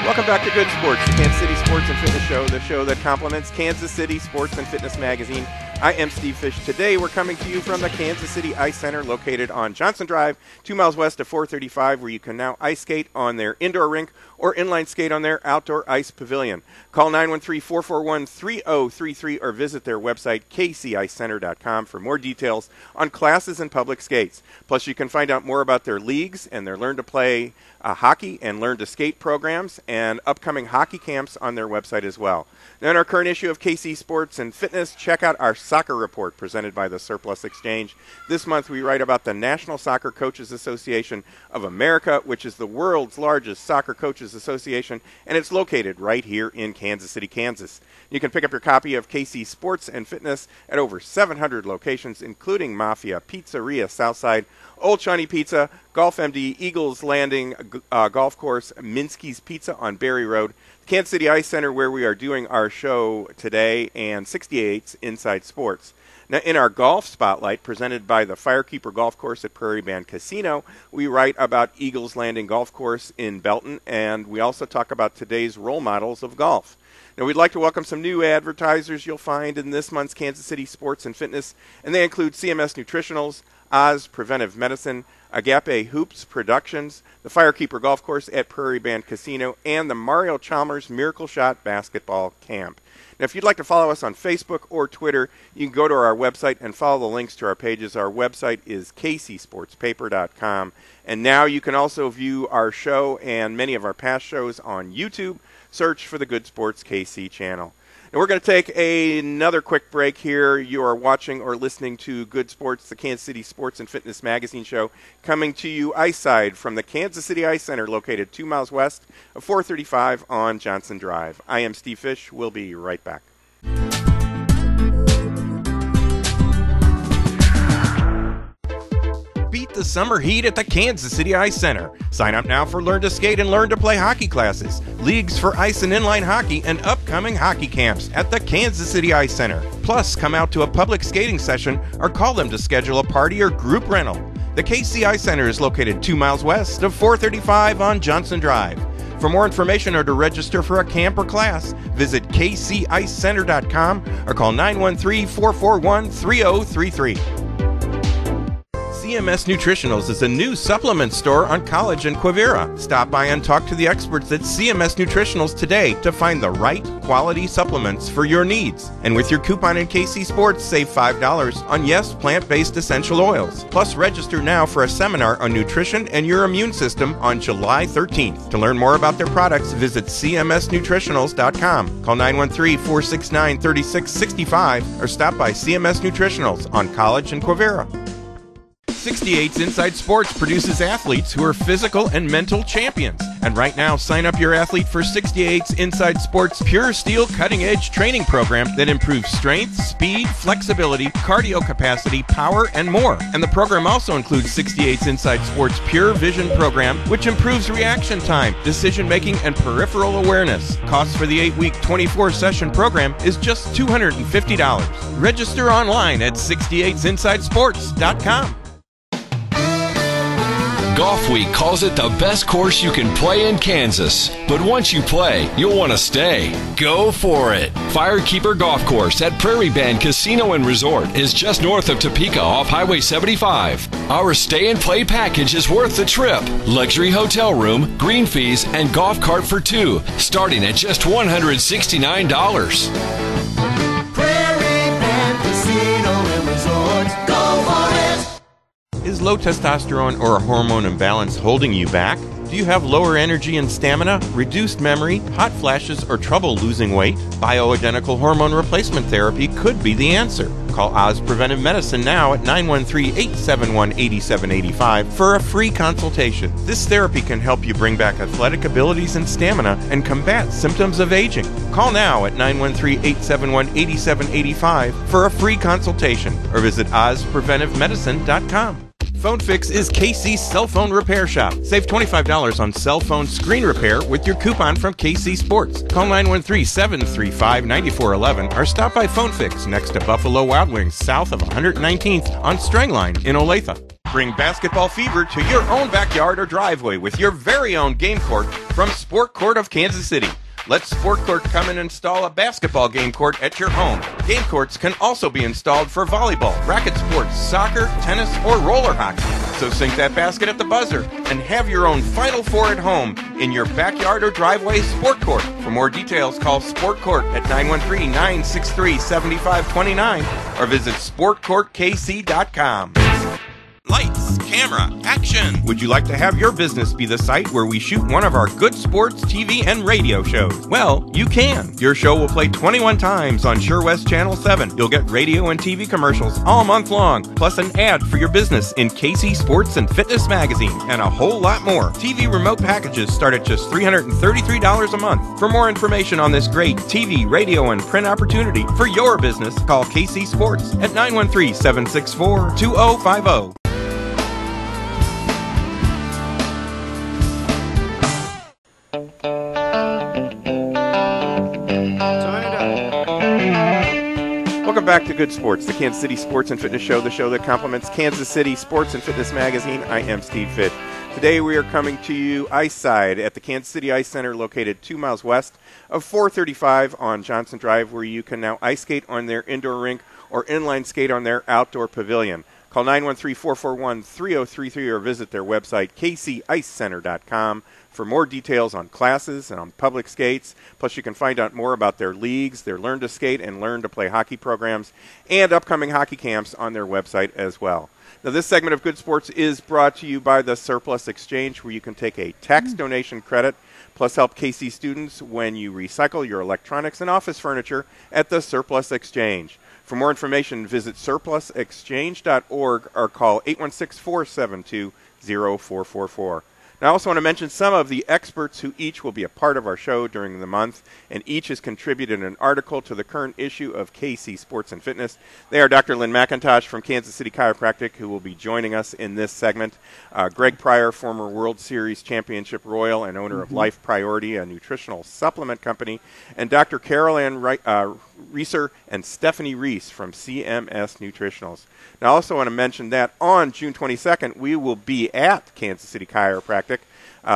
Welcome back to Good Sports, the Kansas City Sports and Fitness Show, the show that complements Kansas City Sports and Fitness Magazine. I am Steve Fish. Today we're coming to you from the Kansas City Ice Center located on Johnson Drive, 2 miles west of 435, where you can now ice skate on their indoor rink or inline skate on their outdoor ice pavilion. Call 913-441-3033 or visit their website, kcicecenter.com, for more details on classes and public skates. Plus, you can find out more about their leagues and their Learn to Play hockey and Learn to Skate programs and upcoming hockey camps on their website as well. Now, in our current issue of KC Sports and Fitness, check out our soccer report presented by the Surplus Exchange. This month, we write about the National Soccer Coaches Association of America, which is the world's largest soccer coaches association, and it's located right here in Kansas City, Kansas. You can pick up your copy of KC Sports and Fitness at over 700 locations, including Mafia Pizzeria Southside, Old Shawnee Pizza, Golf MD, Eagles Landing Golf Course, Minsky's Pizza on Berry Road, Kansas City Ice Center, where we are doing our show today, and 68's Inside Sports. Now, in our golf spotlight, presented by the Firekeeper Golf Course at Prairie Band Casino, we write about Eagles Landing Golf Course in Belton, and we also talk about today's role models of golf. Now, we'd like to welcome some new advertisers you'll find in this month's Kansas City Sports and Fitness, and they include CMS Nutritionals, Oz Preventive Medicine, Agape Hoops Productions, the Firekeeper Golf Course at Prairie Band Casino, and the Mario Chalmers Miracle Shot Basketball Camp. Now, if you'd like to follow us on Facebook or Twitter, you can go to our website and follow the links to our pages. Our website is kcsportspaper.com. And now you can also view our show and many of our past shows on YouTube. Search for the Good Sports KC channel. And we're going to take another quick break here. You are watching or listening to Good Sports, the Kansas City Sports and Fitness Magazine show, coming to you ice side from the Kansas City Ice Center, located 2 miles west of 435 on Johnson Drive. I am Steve Fish. We'll be right back. Beat the summer heat at the Kansas City Ice Center. Sign up now for Learn to Skate and Learn to Play hockey classes, leagues for ice and inline hockey, and upcoming hockey camps at the Kansas City Ice Center. Plus, come out to a public skating session or call them to schedule a party or group rental. The KC Ice Center is located 2 miles west of 435 on Johnson Drive. For more information or to register for a camp or class, visit kcicecenter.com or call 913-441-3033. CMS Nutritionals is a new supplement store on College and Quivira. Stop by and talk to the experts at CMS Nutritionals today to find the right quality supplements for your needs. And with your coupon in KC Sports, save $5 on Yes plant-based essential oils. Plus, register now for a seminar on nutrition and your immune system on July 13th. To learn more about their products, visit cmsnutritionals.com. Call 913-469-3665 or stop by CMS Nutritionals on College and Quivira. 68's Inside Sports produces athletes who are physical and mental champions. And right now, sign up your athlete for 68's Inside Sports Pure Steel cutting-edge training program that improves strength, speed, flexibility, cardio capacity, power, and more. And the program also includes 68's Inside Sports Pure Vision program, which improves reaction time, decision-making, and peripheral awareness. Cost for the 8-week, 24-session program is just $250. Register online at 68'sinsidesports.com. Golf Week calls it the best course you can play in Kansas. But once you play, you'll want to stay. Go for it. Firekeeper Golf Course at Prairie Band Casino and Resort is just north of Topeka off Highway 75. Our stay and play package is worth the trip. Luxury hotel room, green fees, and golf cart for two, starting at just $169. Prairie Band Casino and Resort. Go for it! Is low testosterone or a hormone imbalance holding you back? Do you have lower energy and stamina, reduced memory, hot flashes, or trouble losing weight? Bioidentical hormone replacement therapy could be the answer. Call Oz Preventive Medicine now at 913-871-8785 for a free consultation. This therapy can help you bring back athletic abilities and stamina and combat symptoms of aging. Call now at 913-871-8785 for a free consultation or visit ozpreventivemedicine.com. Phone Fix is KC's cell phone repair shop. Save $25 on cell phone screen repair with your coupon from KC Sports. Call 913-735-9411 or stop by Phone Fix next to Buffalo Wild Wings south of 119th on Strangline in Olathe. Bring basketball fever to your own backyard or driveway with your very own game court from Sport Court of Kansas City. Let Sport Court come and install a basketball game court at your home. Game courts can also be installed for volleyball, racket sports, soccer, tennis, or roller hockey. So sink that basket at the buzzer and have your own Final Four at home in your backyard or driveway Sport Court. For more details, call Sport Court at 913-963-7529 or visit sportcourtkc.com. Lights, camera, action! Would you like to have your business be the site where we shoot one of our good sports, TV, and radio shows? Well, you can. Your show will play 21 times on Sure West Channel 7. You'll get radio and TV commercials all month long, plus an ad for your business in KC Sports and Fitness Magazine, and a whole lot more. TV remote packages start at just $333 a month. For more information on this great TV, radio, and print opportunity for your business, call KC Sports at 913-764-2050. Welcome back to Good Sports, the Kansas City Sports and Fitness Show, the show that complements Kansas City Sports and Fitness Magazine. I am Steve Fitt. Today we are coming to you ice side at the Kansas City Ice Center, located 2 miles west of 435 on Johnson Drive, where you can now ice skate on their indoor rink or inline skate on their outdoor pavilion. Call 913-441-3033 or visit their website, kcicecenter.com, for more details on classes and on public skates. Plus, you can find out more about their leagues, their Learn to Skate and Learn to Play hockey programs, and upcoming hockey camps on their website as well. Now, this segment of Good Sports is brought to you by the Surplus Exchange, where you can take a tax donation credit, plus help KC students when you recycle your electronics and office furniture at the Surplus Exchange. For more information, visit surplusexchange.org or call 816-472-0444. Now, I also want to mention some of the experts who each will be a part of our show during the month, and each has contributed an article to the current issue of KC Sports and Fitness. They are Dr. Lynn McIntosh from Kansas City Chiropractic, who will be joining us in this segment, Greg Pryor, former World Series Championship Royal and owner of Life Priority, a nutritional supplement company, and Dr. Carol Ann Reeser and Stephanie Reese from CMS Nutritionals. Now, I also want to mention that on June 22nd, we will be at Kansas City Chiropractic.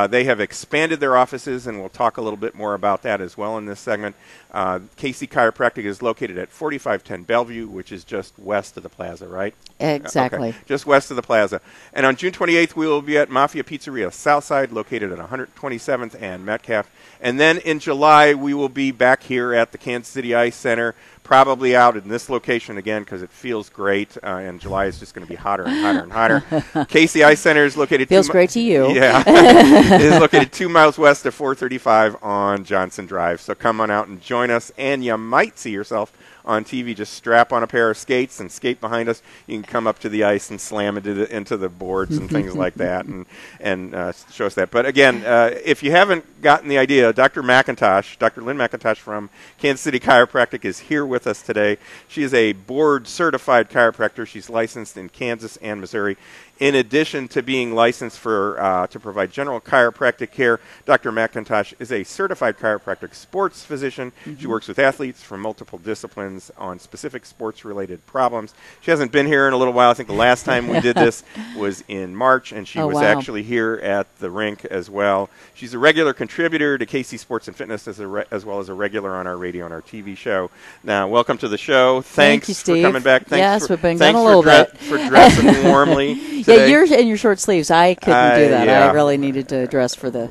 They have expanded their offices, and we'll talk a little bit more about that as well in this segment. KC Chiropractic is located at 4510 Bellevue, which is just west of the plaza, right? Exactly. Okay. Just west of the plaza. And on June 28th, we will be at Mafia Pizzeria Southside, located at 127th and Metcalf. And then in July, we will be back here at the Kansas City Ice Center, probably out in this location again because it feels great, and July is just going to be hotter and hotter and hotter. Casey Ice Center is located feels great to you. Yeah. It is located 2 miles west of 435 on Johnson Drive. So come on out and join us, and you might see yourself on TV. Just strap on a pair of skates and skate behind us. You can come up to the ice and slam into the boards and things like that, and show us that. But again, if you haven't gotten the idea, Dr. Lynn McIntosh from Kansas City Chiropractic is here with us today. She is a board-certified chiropractor. She's licensed in Kansas and Missouri. In addition to being licensed to provide general chiropractic care, Dr. McIntosh is a certified chiropractic sports physician. She works with athletes from multiple disciplines on specific sports-related problems. She hasn't been here in a little while. I think the last time we did this was in March, and she was actually here at the rink as well. She's a regular contributor to KC Sports and Fitness as well as a regular on our radio and our TV show. Now, welcome to the show. Thank you, Steve. For coming back. Yes, we've been gone a little bit. For dressing warmly today. Yeah, you're in your short sleeves. I couldn't do that. Yeah. I really needed to dress for the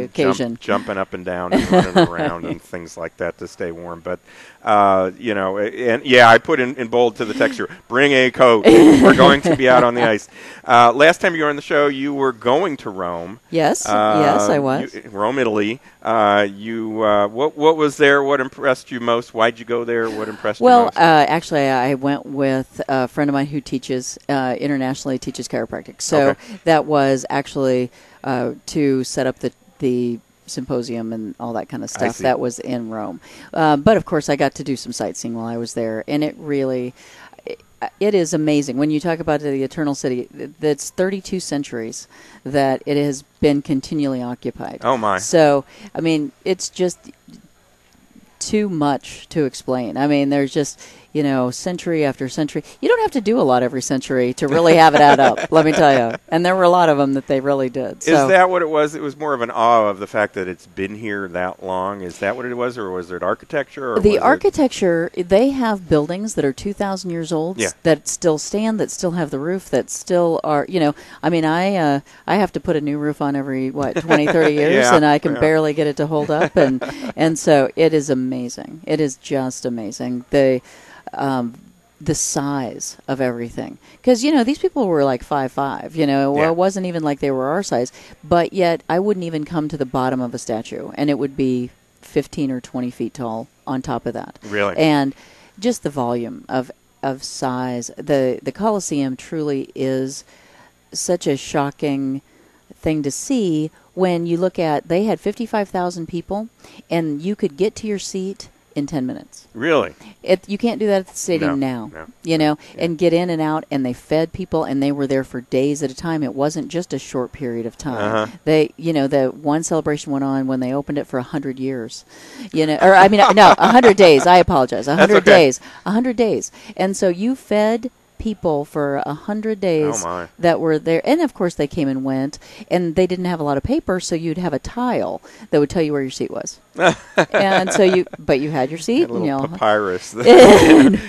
occasion. Jumping up and down and running around and things like that to stay warm. But, I put in bold to the texture, bring a coat. We're going to be out on the ice. Last time you were on the show, you were going to Rome. Yes, yes, I was. Rome, Italy. What was there? What impressed you most? Why'd you go there? What impressed you most? Actually, I went with a friend of mine who teaches internationally, teaches chiropractic. So that was actually to set up the symposium and all that kind of stuff. That was in Rome. But, of course, I got to do some sightseeing while I was there, and it is amazing. When you talk about the Eternal City, that's 32 centuries that it has been continually occupied. Oh, my. So, I mean, it's just too much to explain. I mean, there's just, century after century. You don't have to do a lot every century to really have it add up, let me tell you. And there were a lot of them that they really did. So. Is that what it was? It was more of an awe of the fact that it's been here that long. Is that what it was, or was it architecture? Or the architecture, they have buildings that are 2,000 years old that still stand, that still have the roof, that still are, I mean, I have to put a new roof on every, 20, 30 years, and I can barely get it to hold up. And so it is amazing. It is just amazing. The size of everything. Because, these people were like 5'5", Well, it wasn't even like they were our size. But yet, I wouldn't even come to the bottom of a statue, and it would be 15 or 20 feet tall on top of that. Really? And just the volume of size. The Colosseum truly is such a shocking thing to see when you look at, they had 55,000 people, and you could get to your seat in 10 minutes. Really? You can't do that at the stadium now, and get in and out, and they fed people, and they were there for days at a time. It wasn't just a short period of time. They, the one celebration went on when they opened it for 100 years, 100 days. I apologize. 100 days. 100 days. And so you fed people for 100 days that were there, and of course they came and went, and they didn't have a lot of paper, so you'd have a tile that would tell you where your seat was. And so you had your seat, a little papyrus. Here's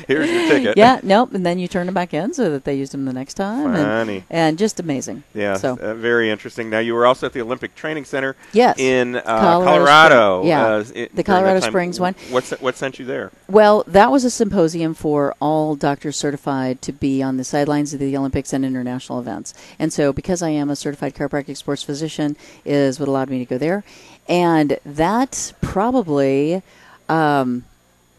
your ticket. And then you turned them back in so that they used them the next time. Funny. And just amazing. Yeah, so very interesting. Now, you were also at the Olympic Training Center in Colorado. The Colorado Springs one. What sent you there? Well, that was a symposium for all doctors certified to be on the sidelines of the Olympics and international events. And so because I am a certified chiropractic sports physician is what allowed me to go there. And that probably, I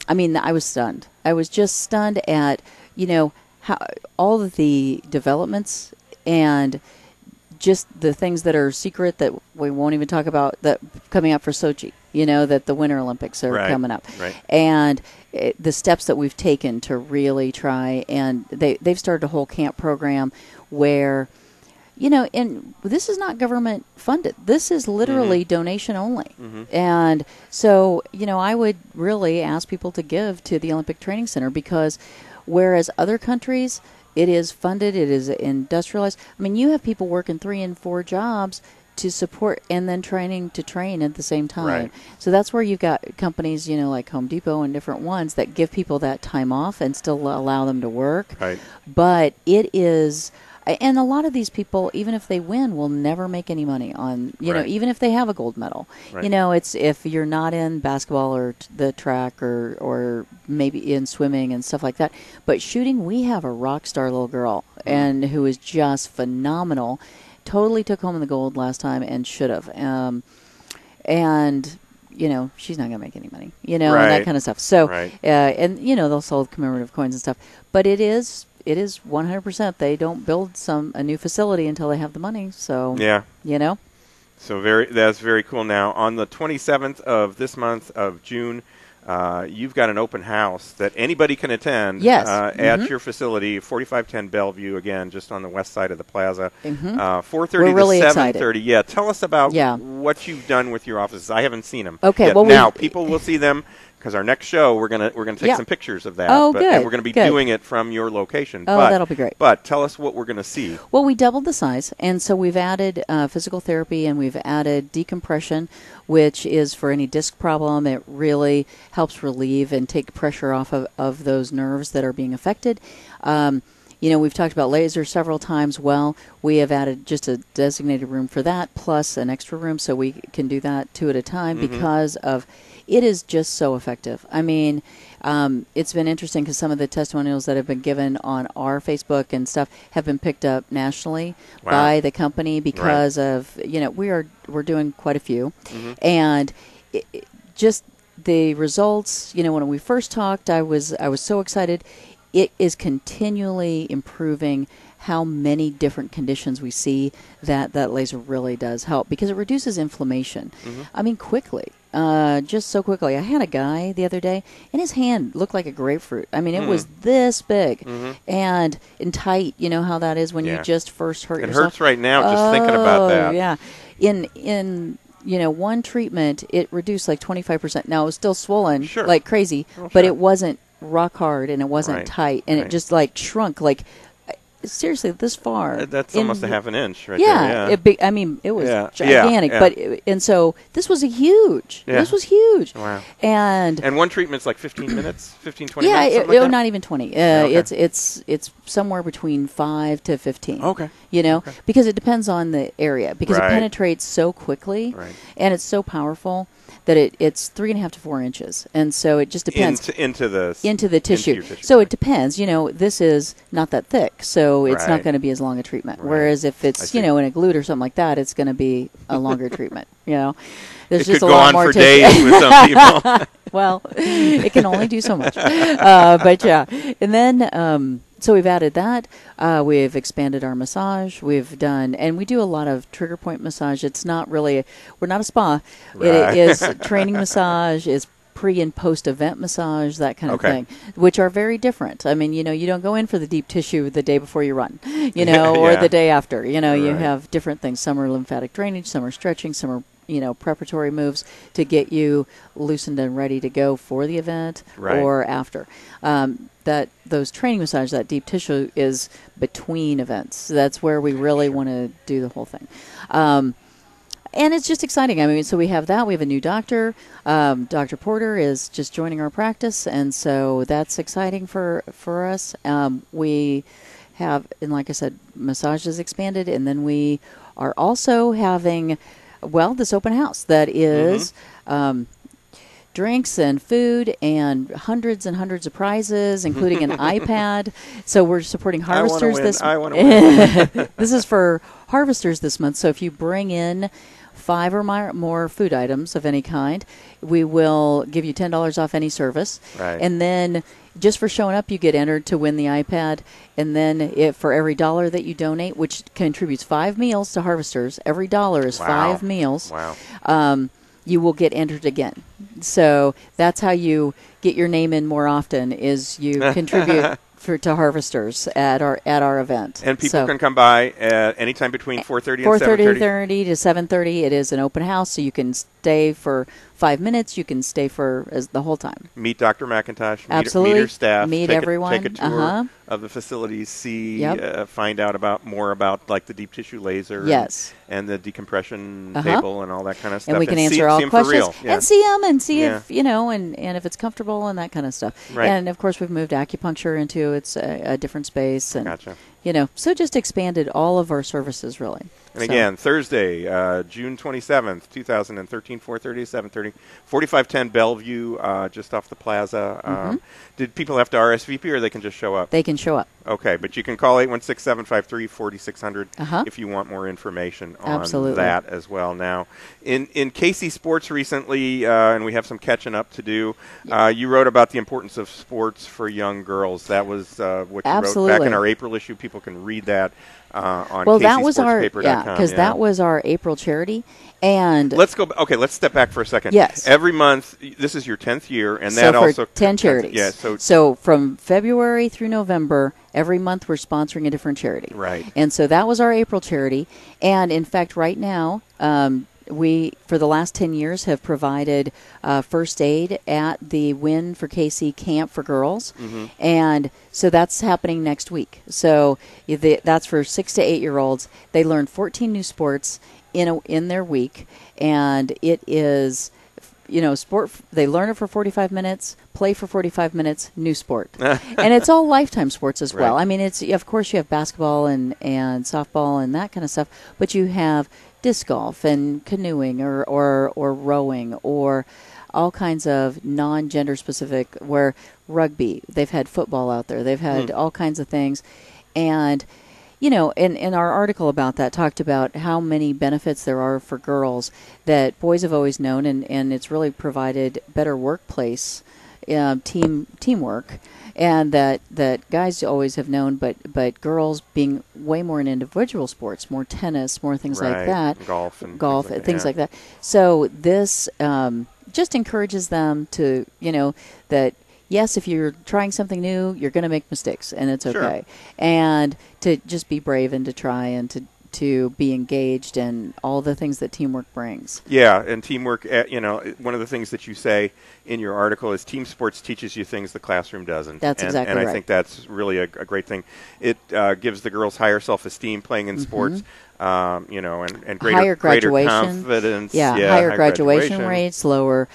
was stunned. I was just stunned at, how all of the developments and just the things that are secret that we won't even talk about that coming up for Sochi, that the Winter Olympics are coming up. Right. And the steps that we've taken to really try, and they've started a whole camp program where, and this is not government funded. This is literally donation only. And so, I would really ask people to give to the Olympic Training Center, because whereas other countries, it is funded, it is industrialized. I mean, you have people working 3 and 4 jobs to support and then training to train at the same time. Right. So that's where you've got companies, like Home Depot and different ones that give people that time off and still allow them to work. Right. But it is... And a lot of these people, even if they win, will never make any money on, even if they have a gold medal. Right. It's if you're not in basketball or the track or maybe in swimming and stuff like that. But shooting, we have a rock star little girl and who is just phenomenal. Totally took home the gold last time and should have. And she's not going to make any money, and that kind of stuff. So, and they'll sell commemorative coins and stuff. But it is 100%. They don't build a new facility until they have the money. So, So that's very cool. Now, on the 27th of this month of June, you've got an open house that anybody can attend at your facility, 4510 Bellevue, again, just on the west side of the plaza, 4:30 to 7:30. Excited. Yeah, tell us about what you've done with your offices. I haven't seen them. Okay, yet. well, now people will see them because our next show we're gonna take some pictures of that. Oh, good. And we're going to be doing it from your location. Oh, that'll be great. But tell us what we're going to see. Well, we doubled the size, and so we've added physical therapy and we've added decompression, which is for any disc problem. It really helps relieve and take pressure off of those nerves that are being affected. We've talked about laser several times. Well, we have added just a designated room for that, plus an extra room, so we can do that 2 at a time because of it is just so effective. I mean, it's been interesting because some of the testimonials that have been given on our Facebook and stuff have been picked up nationally by the company because of we're doing quite a few, and just the results. When we first talked, I was so excited. It is continually improving how many different conditions we see that laser really does help because it reduces inflammation. I mean, quickly. Just so quickly. I had a guy the other day, and his hand looked like a grapefruit. I mean, it was this big and tight. You know how that is when you just first hurt yourself? It hurts right now just thinking about that. Yeah. In one treatment, it reduced like 25%. Now, it was still swollen like crazy, but it wasn't rock hard, and it wasn't tight, and it just like shrunk like seriously this far. That's almost a half an inch right there. It was gigantic. But and so this was huge. This was huge. Wow. And one treatment's like 15 minutes, 15, 20 minutes. Yeah, like that? Not even 20. It's somewhere between 5 to 15. Okay. Because it depends on the area because it penetrates so quickly and it's so powerful that it's 3.5 to 4 inches, and so it just depends into the tissue. So it depends. This is not that thick, so it's not going to be as long a treatment. Whereas if it's in a glute or something like that, it's going to be a longer treatment. There's it just could a go lot on more for tissue. days with some people. Well, it can only do so much, but yeah, and then. So we've added that. We've expanded our massage. We've done, and we do a lot of trigger point massage. It's not really, we're not a spa. It is training massage, is pre and post event massage, that kind of thing, which are very different. I mean, you don't go in for the deep tissue the day before you run, or the day after. You have different things. Some are lymphatic drainage, some are stretching, some are preparatory moves to get you loosened and ready to go for the event or after. Those training massage, that deep tissue is between events. So that's where we really want to do the whole thing. And it's just exciting. I mean, so we have that. We have a new doctor. Dr. Porter is just joining our practice, and so that's exciting for us. We have, and like I said, massage is expanded, and then we are also having, this open house that is drinks and food and hundreds of prizes, including an iPad. So we're supporting harvesters this month. This is for harvesters this month. So if you bring in 5 or more food items of any kind, we will give you $10 off any service. And then just for showing up, you get entered to win the iPad. And then for every $1 that you donate, which contributes 5 meals to harvesters, every $1 is 5 meals. You will get entered again. So that's how you get your name in more often, is you contribute to harvesters at our event. And people can come by at any time between 4:30 and 7:30 to 7:30. It is an open house, so you can stay for 5 minutes. You can stay for the whole time. Meet Dr. McIntosh. Absolutely. Meet her staff. Meet everyone. Take a tour of the facilities. See, find out more about like the deep tissue laser. And the decompression table and all that kind of stuff. And we can answer all questions and see them and see if and if it's comfortable and that kind of stuff. And of course, we've moved acupuncture into a different space, and So just expanded all of our services, really. And again, Thursday, June 27th, 2013, 4:30 to 7:30, 4510 Bellevue, just off the plaza. Did people have to RSVP or they can just show up? They can show up. Okay, but you can call 816-753-4600 if you want more information on that as well. Now, in KC Sports recently, and we have some catching up to do, you wrote about the importance of sports for young girls. That was what you wrote back in our April issue. People can read that on kcsportspaper.com. Because that was our April charity. And let's step back for a second. Yes. Every month, this is your 10th year, and so that for also 10 charities. Yeah. So from February through November, every month we're sponsoring a different charity. Right. And so that was our April charity. And in fact, right now, we, for the last 10 years, have provided first aid at the Win for KC Camp for Girls. And so that's happening next week. So that's for 6 to 8-year-olds. They learn 14 new sports in their week, and it is, sport. They learn it for 45 minutes, play for 45 minutes, new sport, and it's all lifetime sports as well. Right. I mean, it's, of course, you have basketball and softball and that kind of stuff, but you have disc golf and canoeing or rowing or all kinds of non-gender specific, where rugby. They've had football out there. They've had all kinds of things, and in our article about that, talked about how many benefits there are for girls that boys have always known, and it's really provided better workplace teamwork, and that guys always have known, but girls being way more in individual sports, more tennis, more things like that, golf, and things like that. So this just encourages them to, that yes, if you're trying something new, you're going to make mistakes, and it's okay. Sure. And to just be brave and to try and to be engaged and all the things that teamwork brings. Yeah, and teamwork, one of the things that you say in your article is team sports teaches you things the classroom doesn't. That's exactly right. And I think that's really a great thing. It gives the girls higher self-esteem playing in sports. And greater confidence. Higher graduation rates, lower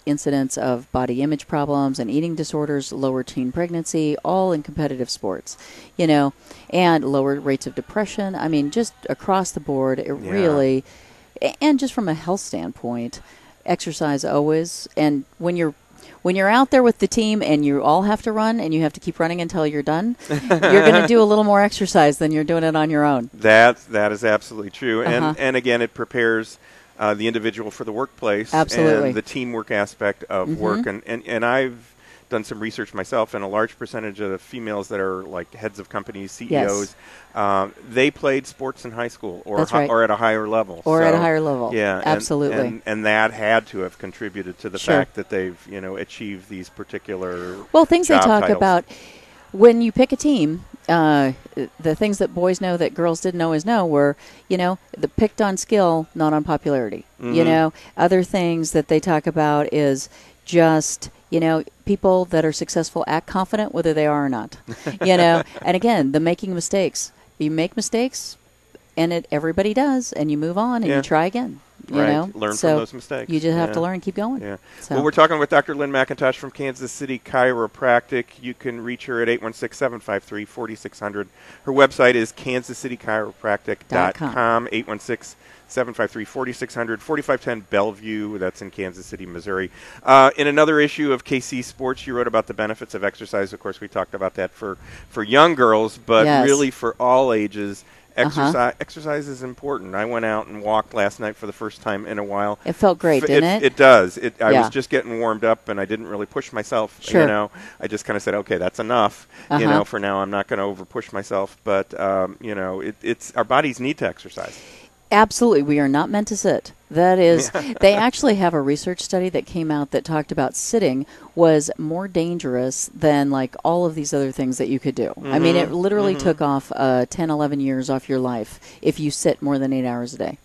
incidence of body image problems and eating disorders, lower teen pregnancy, all in competitive sports, and lower rates of depression. I mean, just across the board, it really, and just from a health standpoint, exercise always, and when you're out there with the team and you all have to run and you have to keep running until you're done, you're going to do a little more exercise than you're doing it on your own. That is absolutely true. And again, it prepares the individual for the workplace. Absolutely. And the teamwork aspect of work. And I've done some research myself, and a large percentage of the females that are like heads of companies, CEOs, they played sports in high school or at a higher level. Yeah, absolutely. And that had to have contributed to the fact that they've achieved these particular things job they talk titles. about when you pick a team. The things that boys know that girls didn't always know were, the picked on skill, not on popularity. Other things that they talk about is just, people that are successful act confident whether they are or not. And again, the making mistakes. You make mistakes, and everybody does, and you move on and you try again. Learn from those mistakes. You just have to learn and keep going. Yeah. So. Well, we're talking with Dr. Lynn McIntosh from Kansas City Chiropractic. You can reach her at 816-753-4600. Her website is kansascitychiropractic.com, 816-753-4600, 4510 Bellevue. That's in Kansas City, Missouri. In another issue of KC Sports, you wrote about the benefits of exercise. Of course, we talked about that for young girls, but really for all ages. Exercise is important. I went out and walked last night for the first time in a while. It felt great, didn't it? It does. I was just getting warmed up, and I didn't really push myself. Sure. I just kind of said, okay, that's enough. For now, I'm not going to over push myself. But it's our bodies need to exercise. Absolutely. We are not meant to sit. That is, they actually have a research study that came out that talked about sitting was more dangerous than like all of these other things that you could do. I mean, it literally took off 10, 11 years off your life if you sit more than 8 hours a day.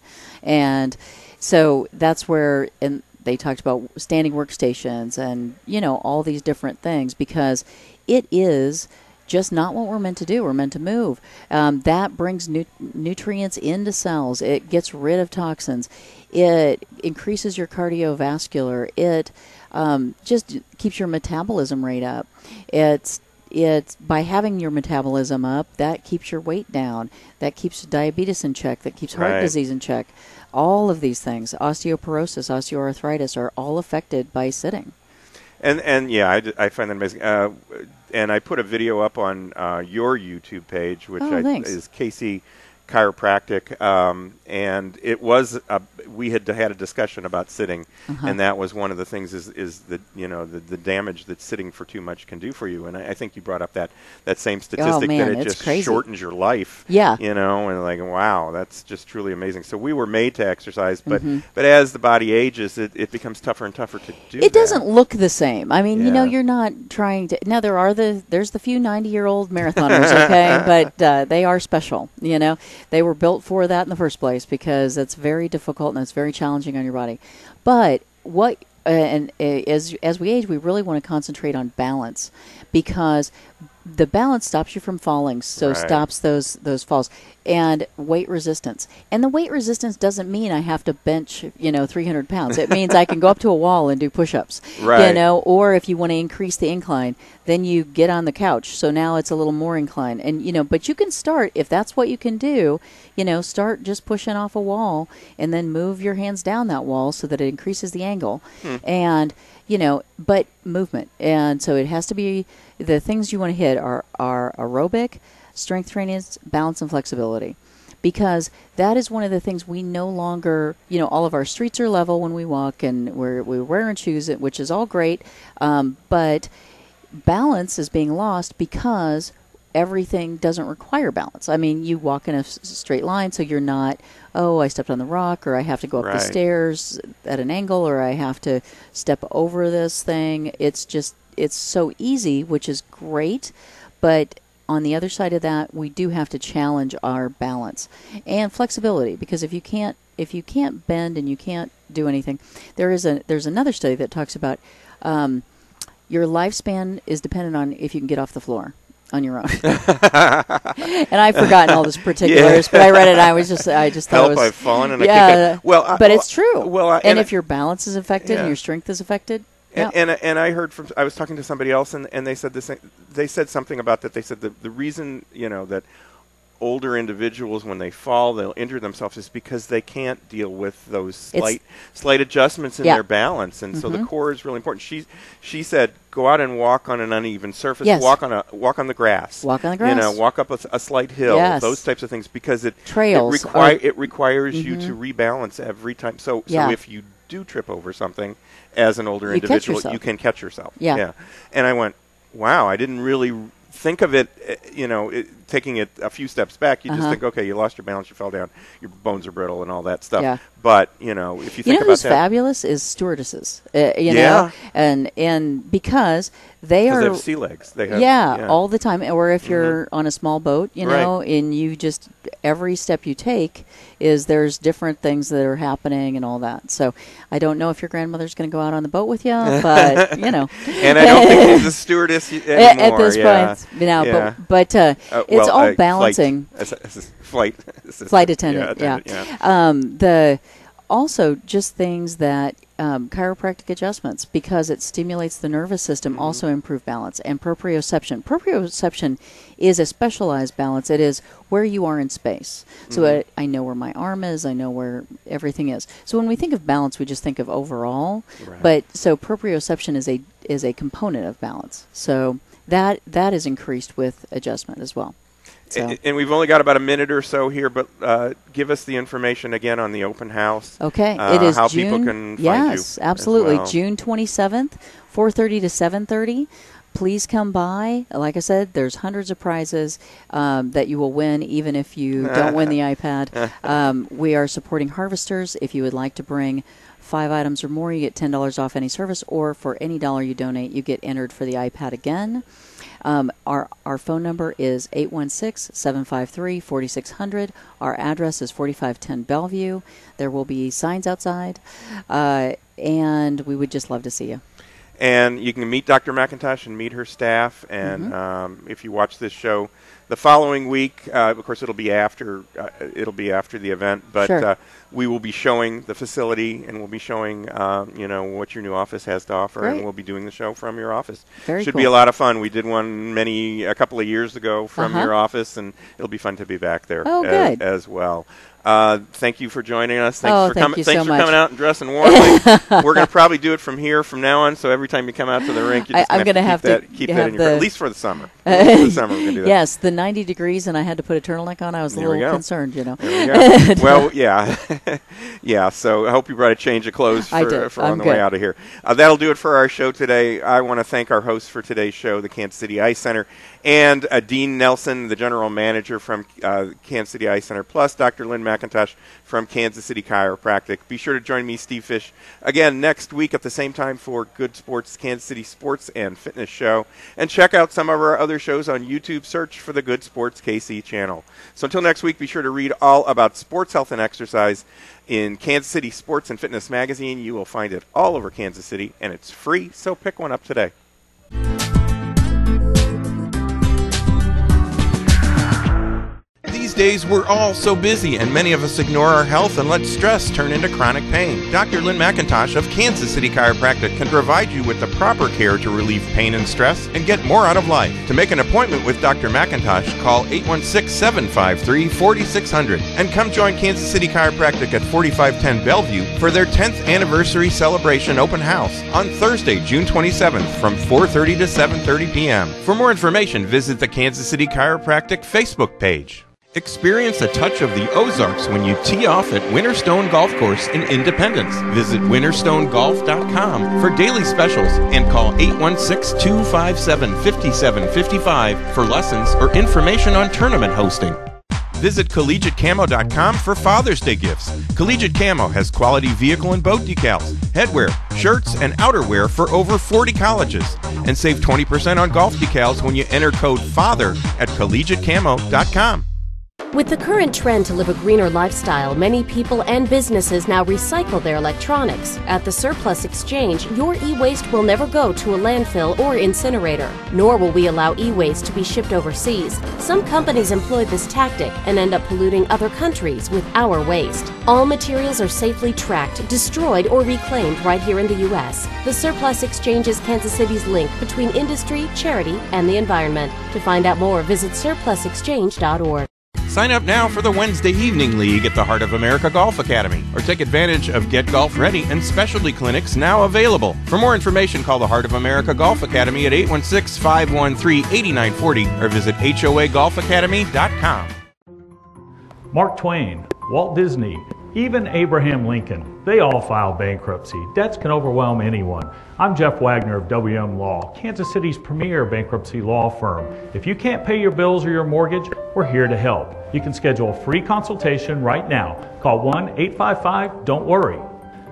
And so that's where, and they talked about standing workstations and, all these different things, because it is just not what we're meant to do. We're meant to move. That brings nutrients into cells. It gets rid of toxins. It increases your cardiovascular. It just keeps your metabolism rate up. It it's by having your metabolism up, that keeps your weight down, that keeps diabetes in check, that keeps heart disease in check. All of these things, osteoporosis, osteoarthritis, are all affected by sitting. And yeah, I find that amazing. And I put a video up on your YouTube page, which is Casey Chiropractic, and it was we had a discussion about sitting, and that was one of the things is that the damage that sitting for too much can do for you. And I think you brought up that same statistic that it just shortens your life. Yeah, and like, wow, that's just truly amazing. So we were made to exercise, but as the body ages, it becomes tougher and tougher to do. It doesn't look the same. I mean, you're not trying to. Now there's the few 90-year-old marathoners, okay, but they are special. They were built for that in the first place because it's very difficult and it's very challenging on your body. But as we age, we really want to concentrate on balance, because the balance stops you from falling, so stops those falls, and weight resistance. And the weight resistance doesn't mean I have to bench 300 pounds. It means I can go up to a wall and do push-ups. Or if you want to increase the incline, then you get on the couch, so now it's a little more incline. And but you can start, if that's what you can do, start just pushing off a wall and then move your hands down that wall so that it increases the angle. And but movement. And so it has to be, the things you want to hit are aerobic, strength training, balance, and flexibility. Because that is one of the things we no longer, all of our streets are level when we walk, and we're wearing shoes, which is all great. But balance is being lost because everything doesn't require balance. I mean, you walk in a straight line, so you're not, I stepped on the rock, or I have to go up the stairs at an angle, or I have to step over this thing. It's so easy, which is great, but on the other side of that, we do have to challenge our balance and flexibility, because if you can't bend and you can't do anything, there's another study that talks about your lifespan is dependent on if you can get off the floor on your own. And I've forgotten all those particulars, but I read it and I just thought it was... I've fallen and I can't get... but it's true. And if your balance is affected and your strength is affected... And I heard I was talking to somebody else, and they said they said something about that. They said the reason that older individuals, when they fall, they'll injure themselves, is because they can't deal with those slight adjustments in their balance, and so the core is really important. She said, go out and walk on an uneven surface. Walk on the grass. Walk on the grass. Walk up a slight hill. Those types of things, because it requires you to rebalance every time. So if you do trip over something as an older individual, you can catch yourself. And I went, wow, I didn't really think of it, taking it a few steps back. You just think, okay, you lost your balance, you fell down, your bones are brittle and all that stuff. But, if you think about who's that. fabulous is stewardesses, and because they have sea legs. They have, all the time. Or if you're on a small boat, and you just, every step you take there's different things that are happening and all that. So I don't know if your grandmother's going to go out on the boat with you, but, And I don't think she's a stewardess anymore. At this point, but it's all balancing. Flight attendant, also just things that chiropractic adjustments, because it stimulates the nervous system, also improve balance. And proprioception. Proprioception is a specialized balance. It is where you are in space. So I know where my arm is. I know where everything is. So when we think of balance, we just think of overall. But so proprioception is a component of balance. So that is increased with adjustment as well. So. And we've only got about a minute or so here, but give us the information again on the open house. Okay, it is how June, people can find you. Yes, absolutely. June 27th, 4:30 to 7:30. Please come by. Like I said, there's hundreds of prizes that you will win, even if you don't win the iPad. We are supporting harvesters. If you would like to bring 5 items or more, you get $10 off any service, or for any dollar you donate, you get entered for the iPad again. Our phone number is 816-753-4600. Our address is 4510 Bellevue. There will be signs outside, and we would just love to see you. And you can meet Dr. McIntosh and meet her staff. And if you watch this show the following week, of course, it'll be after the event. But we will be showing the facility, and we'll be showing what your new office has to offer, and we'll be doing the show from your office. Should be a lot of fun. We did one a couple of years ago from your office, and it'll be fun to be back there as well. Thank you for joining us. Thanks for coming out and dressing warmly. We're going to probably do it from here from now on. So every time you come out to the rink, you just I'm going to have to keep that in your at least for the summer. For the summer, we're going to do that. Yes, the 90 degrees, and I had to put a turtleneck on. I was a little concerned, There we go. Well, yeah. So I hope you brought a change of clothes for on the way out of here. That'll do it for our show today. I want to thank our hosts for today's show, the Kansas City Ice Center, and Dean Nelson, the general manager from Kansas City Ice Center, plus Dr. Lynn McIntosh from Kansas City Chiropractic. Be sure to join me, Steve Fish, again next week at the same time for Good Sports, Kansas City Sports and Fitness Show. And check out some of our other shows on YouTube. Search for the Good Sports KC channel. So until next week, be sure to read all about sports, health, and exercise in Kansas City Sports and Fitness Magazine. You will find it all over Kansas City, and it's free, so pick one up today. These days, we're all so busy, and many of us ignore our health and let stress turn into chronic pain. Dr. Lynn McIntosh of Kansas City Chiropractic can provide you with the proper care to relieve pain and stress and get more out of life. To make an appointment with Dr. McIntosh, call 816-753-4600 and come join Kansas City Chiropractic at 4510 Bellevue for their 10th anniversary celebration open house on Thursday, June 27th from 4:30 to 7:30 p.m. For more information, visit the Kansas City Chiropractic Facebook page. Experience a touch of the Ozarks when you tee off at Winterstone Golf Course in Independence. Visit winterstonegolf.com for daily specials and call 816-257-5755 for lessons or information on tournament hosting. Visit collegiatecamo.com for Father's Day gifts. Collegiate Camo has quality vehicle and boat decals, headwear, shirts, and outerwear for over 40 colleges. And save 20% on golf decals when you enter code FATHER at collegiatecamo.com. With the current trend to live a greener lifestyle, many people and businesses now recycle their electronics. At the Surplus Exchange, your e-waste will never go to a landfill or incinerator, nor will we allow e-waste to be shipped overseas. Some companies employ this tactic and end up polluting other countries with our waste. All materials are safely tracked, destroyed, or reclaimed right here in the U.S. The Surplus Exchange is Kansas City's link between industry, charity, and the environment. To find out more, visit surplusexchange.org. Sign up now for the Wednesday Evening League at the Heart of America Golf Academy, or take advantage of Get Golf Ready and specialty clinics now available. For more information, call the Heart of America Golf Academy at 816-513-8940 or visit HOAGolfacademy.com. Mark Twain, Walt Disney, even Abraham Lincoln, they all filed bankruptcy. Debts can overwhelm anyone. I'm Jeff Wagner of WM Law, Kansas City's premier bankruptcy law firm. If you can't pay your bills or your mortgage, we're here to help. You can schedule a free consultation right now. Call 1-855-DON'T-WORRY.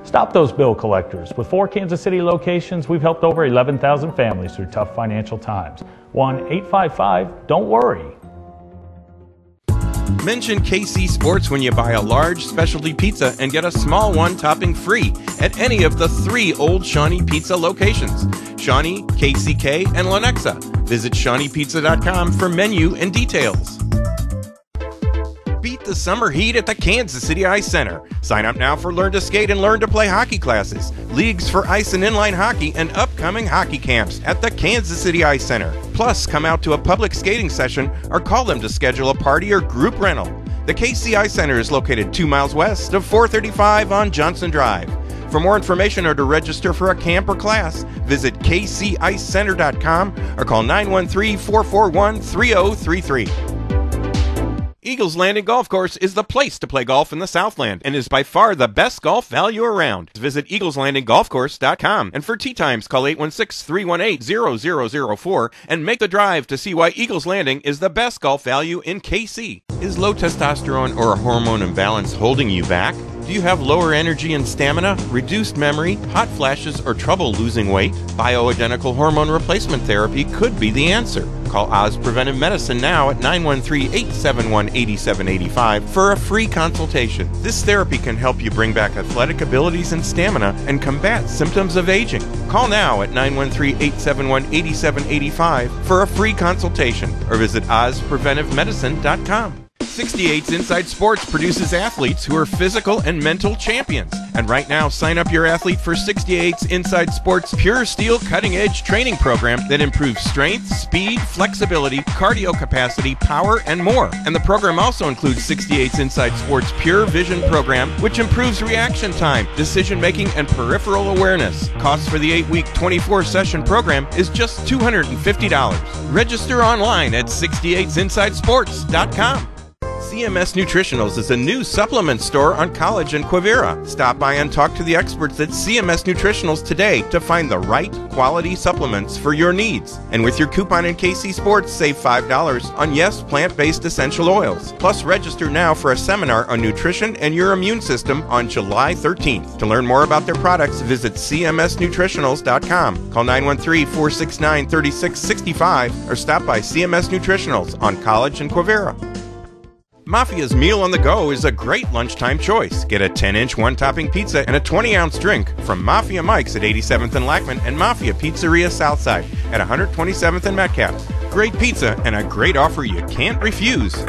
Stop those bill collectors. With 4 Kansas City locations, we've helped over 11,000 families through tough financial times. 1-855-DON'T-WORRY. Mention KC Sports when you buy a large specialty pizza and get a small one topping free at any of the 3 Old Shawnee Pizza locations: Shawnee, KCK, and Lenexa. Visit ShawneePizza.com for menu and details. Beat the summer heat at the Kansas City Ice Center. Sign up now for Learn to Skate and Learn to Play hockey classes, leagues for ice and inline hockey, and upcoming hockey camps at the Kansas City Ice Center. Plus, come out to a public skating session or call them to schedule a party or group rental. The KC Ice Center is located 2 miles west of 435 on Johnson Drive. For more information or to register for a camp or class, visit kcicecenter.com or call 913-441-3033. Eagles Landing Golf Course is the place to play golf in the Southland and is by far the best golf value around. Visit eagleslandinggolfcourse.com, and for tee times, call 816-318-0004 and make the drive to see why Eagles Landing is the best golf value in KC. Is low testosterone or a hormone imbalance holding you back? Do Do you have lower energy and stamina, reduced memory, hot flashes, or trouble losing weight? Bioidentical hormone replacement therapy could be the answer. Call Oz Preventive Medicine now at 913-871-8785 for a free consultation. This therapy can help you bring back athletic abilities and stamina and combat symptoms of aging. Call now at 913-871-8785 for a free consultation or visit ozpreventivemedicine.com. 68's Inside Sports produces athletes who are physical and mental champions. And right now, sign up your athlete for 68's Inside Sports Pure Steel Cutting Edge Training Program that improves strength, speed, flexibility, cardio capacity, power, and more. And the program also includes 68's Inside Sports Pure Vision Program, which improves reaction time, decision-making, and peripheral awareness. Cost for the 8-week, 24-session program is just $250. Register online at 68'sinsidesports.com. CMS Nutritionals is a new supplement store on College and Quivira. Stop by and talk to the experts at CMS Nutritionals today to find the right quality supplements for your needs. And with your coupon in KC Sports, save $5 on Yes plant-based essential oils. Plus, register now for a seminar on nutrition and your immune system on July 13th. To learn more about their products, visit cmsnutritionals.com. Call 913-469-3665 or stop by CMS Nutritionals on College and Quivira. Mafia's Meal on the Go is a great lunchtime choice. Get a 10-inch one-topping pizza and a 20-ounce drink from Mafia Mike's at 87th and Lackman and Mafia Pizzeria Southside at 127th and Metcalf. Great pizza and a great offer you can't refuse.